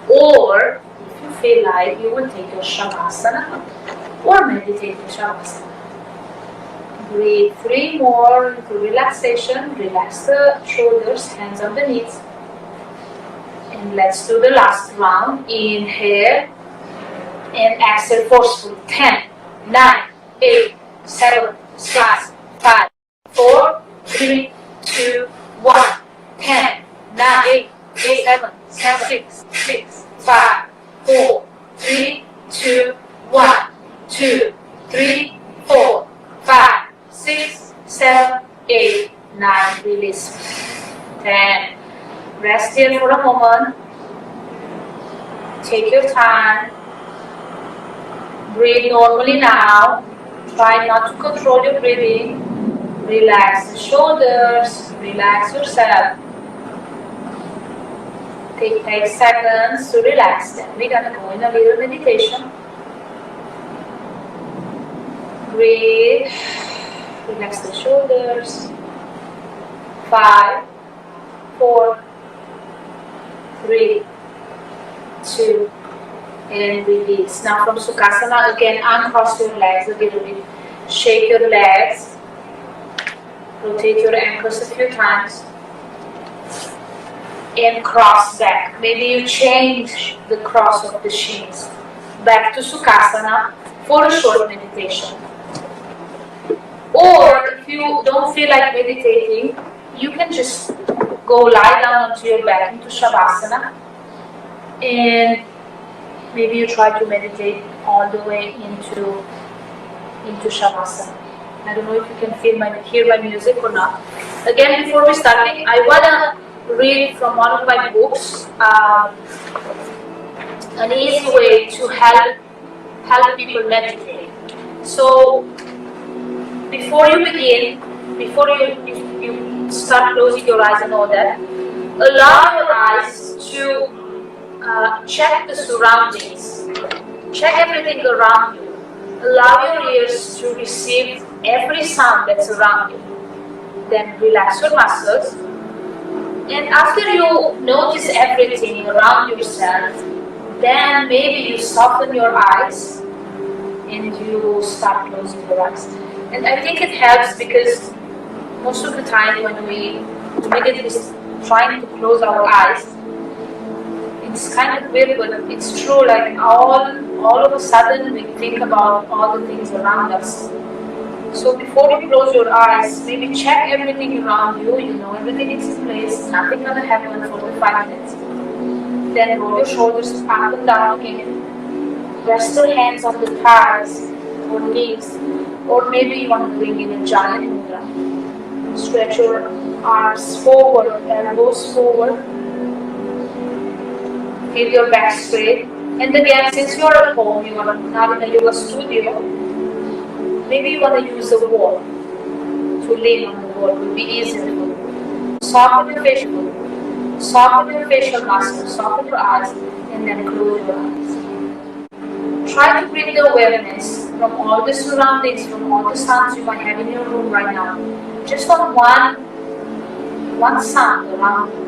or if you feel like, you will take your Shavasana or meditate in Shavasana. Breathe 3 more into relaxation. Relax the shoulders, hands on the knees. And let's do the last round. Inhale and exhale forcefully. 10, 9, 8, 7, 6, 5, 4, 3, 2, 1. 10, 9, 8, 7, 6, 5, 4, 3, 2, 1, 2, 3, 4, 5, 6, 7, 8, 9. Release. 10. Rest here for a moment. Take your time. Breathe normally now. Try not to control your breathing. Relax the shoulders. Relax yourself. Take 10 seconds to relax them. We're going to go in a little meditation. Breathe. Relax the shoulders. 5, 4, 3, 2, and release. Now from Sukhasana, again uncross your legs a little bit. Shake your legs. Rotate your ankles a few times. And cross back. Maybe you change the cross of the shins. Back to Sukhasana for a short meditation. Or if you don't feel like meditating, you can just go lie down onto your back into Shavasana, and maybe you try to meditate all the way into Shavasana. I don't know if you can hear my music or not. Again, before we starting, I wanna read from one of my books, an easy way to help people meditate. So before you begin, before you start closing your eyes and all that, allow your eyes to check the surroundings. Check everything around you. Allow your ears to receive every sound that's around you. Then relax your muscles. And after you notice everything around yourself, then maybe you soften your eyes and you start closing your eyes. And I think it helps because most of the time when we get this trying to close our eyes, it's kind of weird, but it's true. Like all of a sudden we think about all the things around us. So before you close your eyes, maybe check everything around you. You know everything is in place. Nothing gonna happen for the 5 minutes. Then roll your shoulders up and down again. Rest your hands on the thighs or knees, or maybe you want to bring in a giant mudra. Stretch your arms forward, elbows forward. Keep your back straight. And again, since you are at home, you are not in a yoga studio, maybe you want to use a wall to lean on the wall. It will be easier for you. Soften your facial muscles, soften your eyes, and then close your eyes. Try to bring the awareness from all the surroundings, from all the sounds you might have in your room right now, just on one sound around you.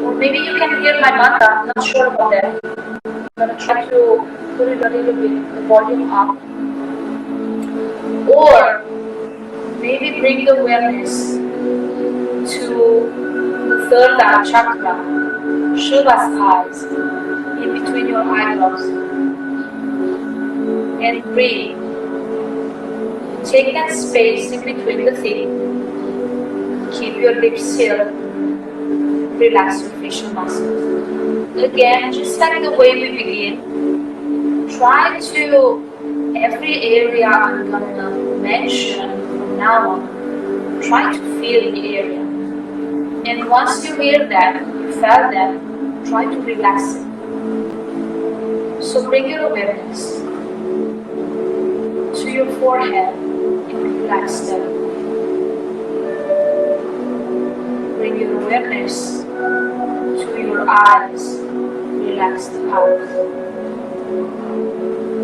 Or maybe you can hear my mantra, I'm not sure about that. I'm going to try to put it a little bit, the volume up. Or maybe bring the awareness to the third eye chakra, Shiva's eyes, in between your eyebrows. And breathe. Take that space in between the teeth. Keep your lips sealed. Relax your facial muscles. Again, just like the way we begin, try to, every area I'm gonna mention from now on, try to feel the area. And once you hear that, you felt that, try to relax it. So bring your awareness to your forehead and relax them. Bring your awareness to your eyes, relax the eyes.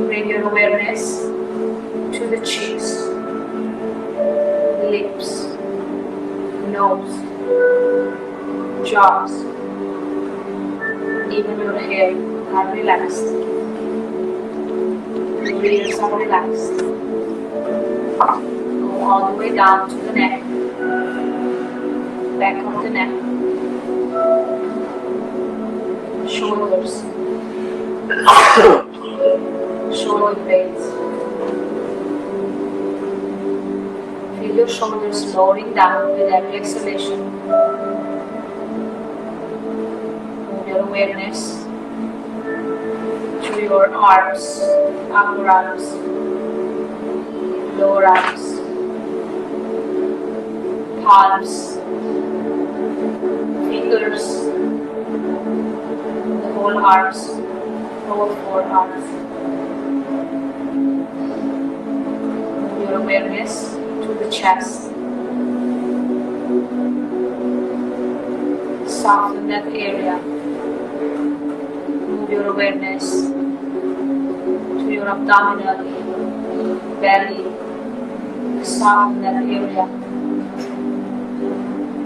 Bring your awareness to the cheeks, lips, nose, jaws, even your hair are relaxed. Your ears are relaxed. Go all the way down to the neck, back of the neck, shoulders, shoulder blades. Feel your shoulders lowering down with every exhalation. Move your awareness to your arms, upper arms, lower arms, palms, fingers, the whole arms, lower forearms. Move your awareness to the chest. Soften that area. Move your awareness to your abdominal, belly. Soften that area.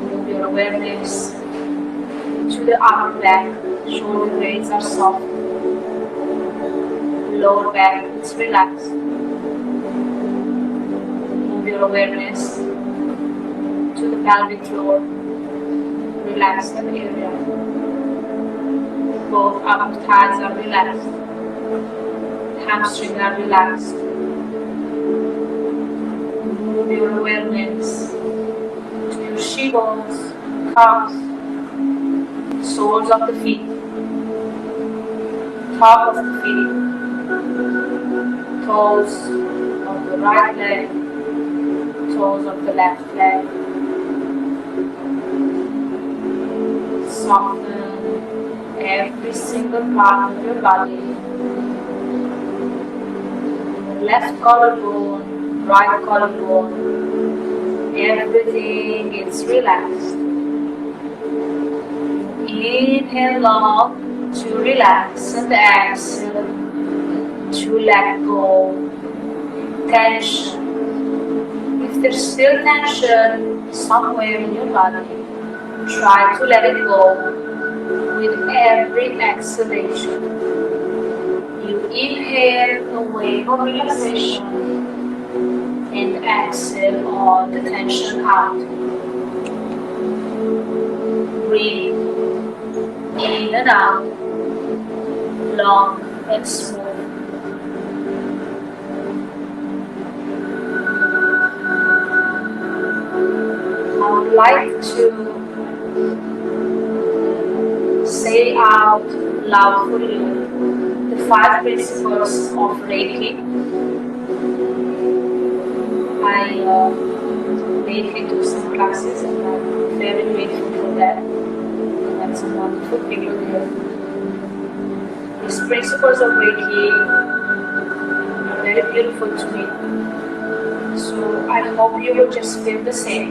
Move your awareness to the upper back. Shoulder blades are soft. Lower back is relaxed. Move your awareness to the pelvic floor. Relax that area. Both upper thighs are relaxed. Hamstrings are relaxed. Move your awareness to your shin bones, calves, soles of the feet, top of the feet, toes of the right leg, toes of the left leg. Soften every single part of your body. Left collarbone, right collarbone, everything is relaxed. Inhale long to relax and exhale to let go. Tension. If there's still tension somewhere in your body, try to let it go with every exhalation. You inhale a wave of relaxation and exhale all the tension out. Breathe in and out, long and smooth. I would like to say out loud for you the 5 principles of Reiki. I lately took some classes and I'm very grateful for that. That's a wonderful people here. These principles of Reiki are very beautiful to me. So I hope you will just feel the same.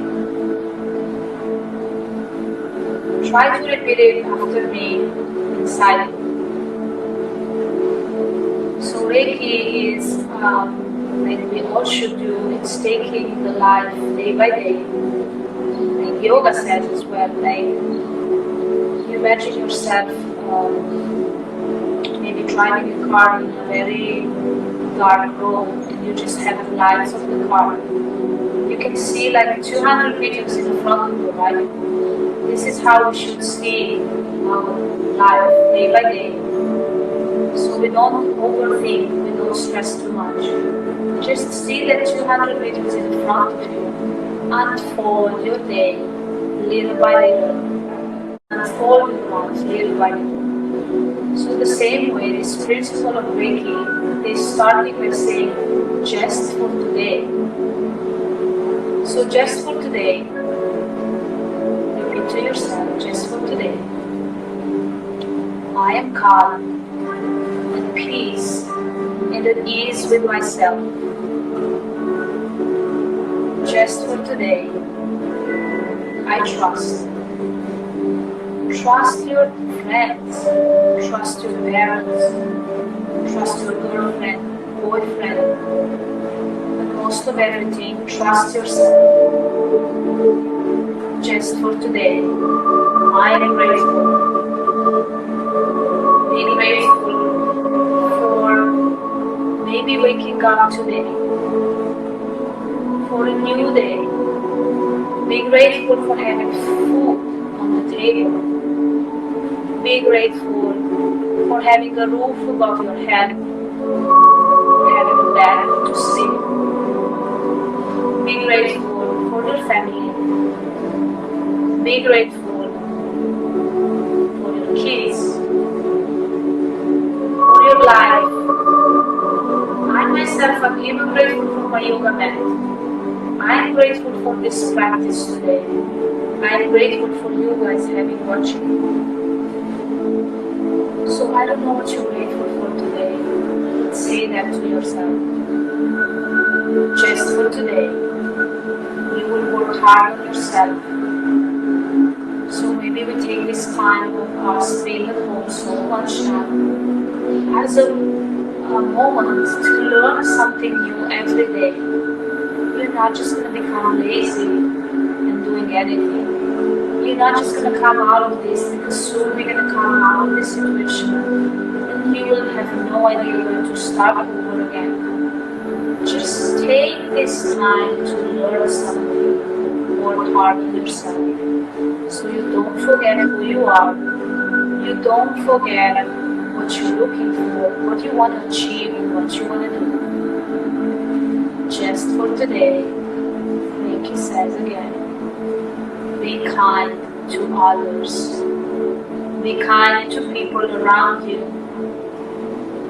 Try to repeat it after me inside. So Reiki is, like we all should do, it's taking the life day by day. Like yoga says as well, like you imagine yourself maybe driving a car in a very dark road and you just have the lights of the car. You can see like 200 meters in front of you, right? This is how we should see our life day by day. So we don't overthink, we don't stress too much. Just see that 200 meters in front of you. Unfold your day little by little. Unfold your month little by little. So the same way, this principle of Reiki is starting by saying, just for today. So just for today, repeat to yourself, just for today, I am calm and peace and at ease with myself. Just for today, I trust. Trust your friends, trust your parents, trust your girlfriend, boyfriend, but most of everything, trust yourself. Just for today, I am grateful. Be grateful for maybe waking up today, for a new day. Be grateful for having food on the table. Be grateful for having a roof above your head, for having a bed to sleep. Be grateful for your family. Be grateful for your kids, for your life. I myself am even grateful for my yoga mat. I am grateful for this practice today. I am grateful for you guys having watching. So I don't know what you're grateful for today. Say that to yourself. Just for today, you will work hard on yourself. So maybe we take this time of us being at home so much now as a moment to learn something new every day. You're not just going to become lazy and doing anything. You're not just going to come out of this, because soon we're going to come out of this situation and you will have no idea where to start over again. Just take this time to learn something, work hard on yourself, so you don't forget who you are, you don't forget what you're looking for, what you want to achieve and what you want to do. Just for today, Reiki says again, be kind to others. Be kind to people around you.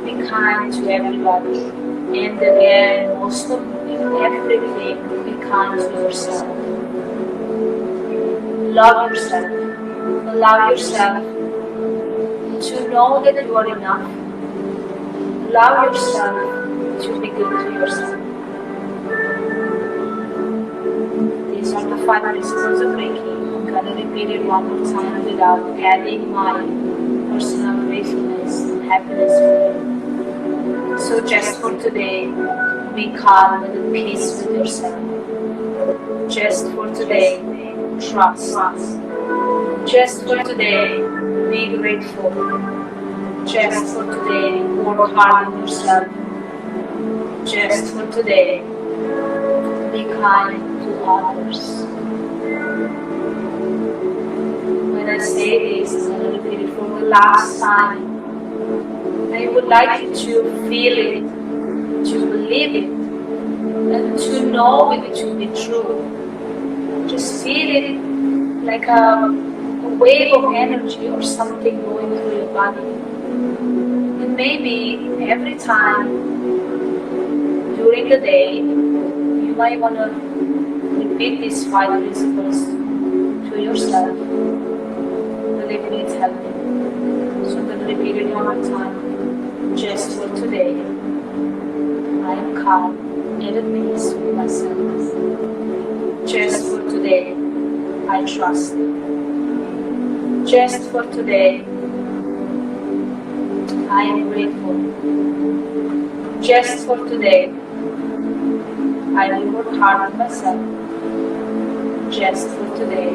Be kind to everybody. And again, most of everything, be kind to yourself. Love yourself. Allow yourself to know that you are enough. Allow yourself to be good to yourself. These are the 5 principles of Reiki. I'm going to repeat it one more time without adding my personal gratefulness and happiness for you. So just for today, be calm and at peace with yourself. Just for today, trust. Just for today, be grateful. Just for today, work hard on yourself. Just for today, be kind to others. When I say this, I'm going to repeat it for the last time. I would like you to feel it, to believe it, and to know it to be true. Just feel it like a wave of energy or something going through your body. And maybe every time during the day, you might want to repeat these 5 principles to yourself. Believe me, it's helping. So I'm going to repeat it one more time. Just for today, I am calm and at peace with myself. Just for today, I trust. Just for today, I am grateful. Just for today, I will work hard on myself. Just for today,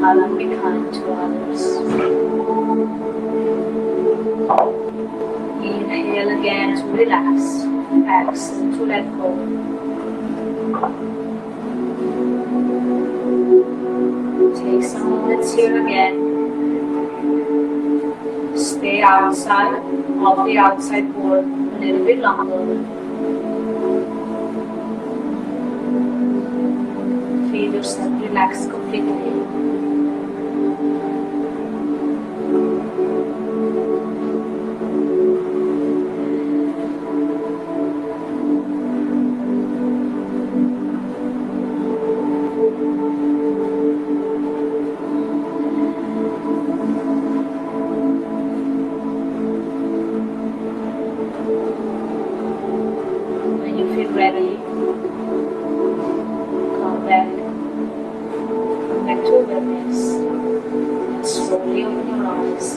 I will be kind to others. Inhale again to relax. Exhale to let go. Take some moments here again stay outside, of the outside for a little bit longer. Feel yourself relax completely. When you feel ready, come back to awareness, and slowly open your eyes.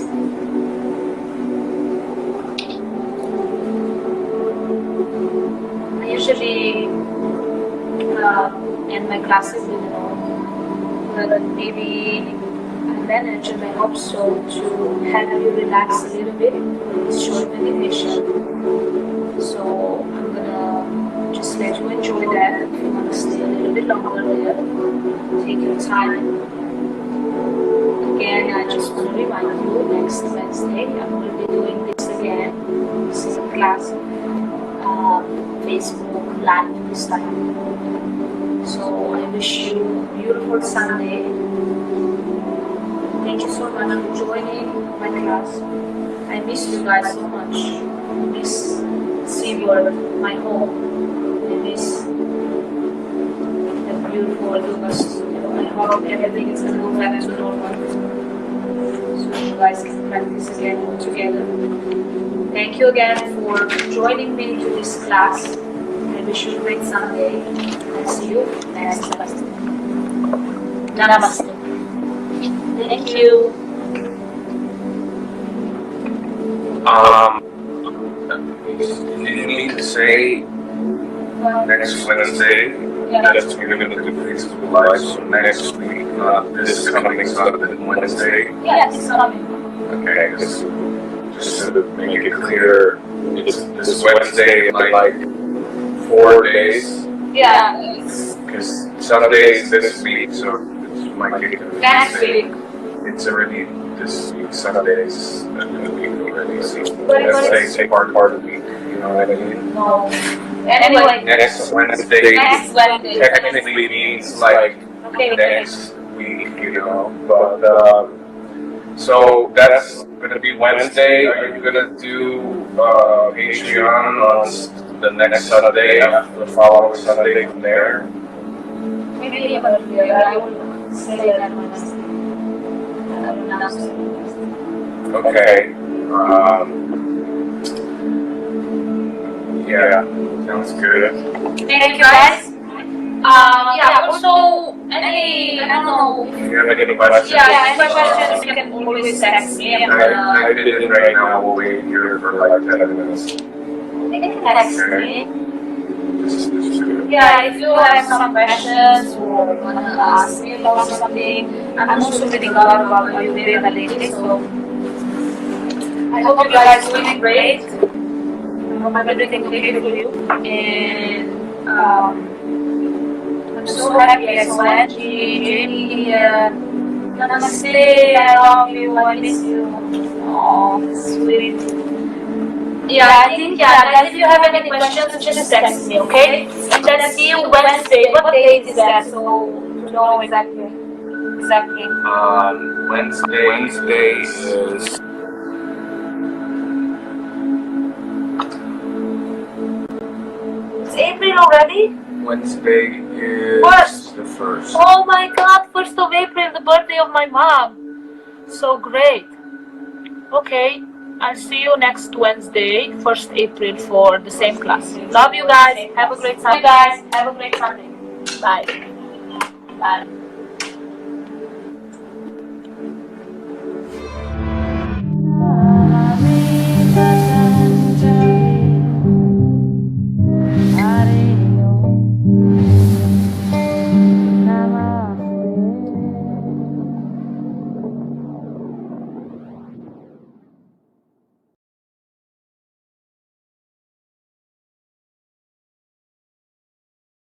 I usually end my classes with but maybe I manage and I hope so to have you relax a little bit with this short meditation. So I'm gonna just let you enjoy that. If you want to stay a little bit longer there, take your time. Again, I just want to remind you, next Wednesday I will be doing this again. This is a class, Facebook Live this time. So I wish you a beautiful Sunday. Thank you so much for joining my class. I miss you guys so much. I miss SeaWorld, my home. I miss the beautiful yoga studio. I hope everything is going to go back to normal. So you guys can practice again together. Thank you again for joining me to this class. I wish you a great Sunday. I'll see you next Wednesday. Namaste. Thank you. You need to say next Wednesday that we're going to do Facebook Live. So next week, this coming Sunday, Wednesday. Yes, it's coming. Okay, just to make it clear, it's this Wednesday in like 4 days. Yeah, Because Sunday is this week, so it might get confusing. next week. It's already this week. Sunday is the week already. So But let's say part of the week. You know what I mean? No. Anyway, Next Wednesday technically means like Okay. next week, you know. But so that's gonna be Wednesday. Are you gonna do Patreon on the next Sunday after the following Sunday from there? Maybe I will say that Wednesday. I will announce it. Okay. Yeah, sounds good. Thank you guys. Yeah, also, I don't know. If you have any questions, Yeah, any questions, you can always text me. I did it right now. We'll wait here for like 10 minutes. You can text me. Just do it. Yeah, if you have some questions or want to ask me about something, I'm also reading a lot about Ayurveda lately, so I hope you guys are doing great. I hope everything okay for you. And I'm so happy I saw Angie, Jenny, namaste, I love you, I miss you. Oh, sweet. Yeah, I think, guys, if you have any questions, just text me, okay? And then see you Wednesday. What date is that? So, to know exactly. Wednesday is... It's April already? Wednesday is First. the 1st. Oh my god, 1st of April, the birthday of my mom. So great. Okay, I'll see you next Wednesday, 1st April for the same class. Love you guys. Have a great Sunday. Bye. Bye.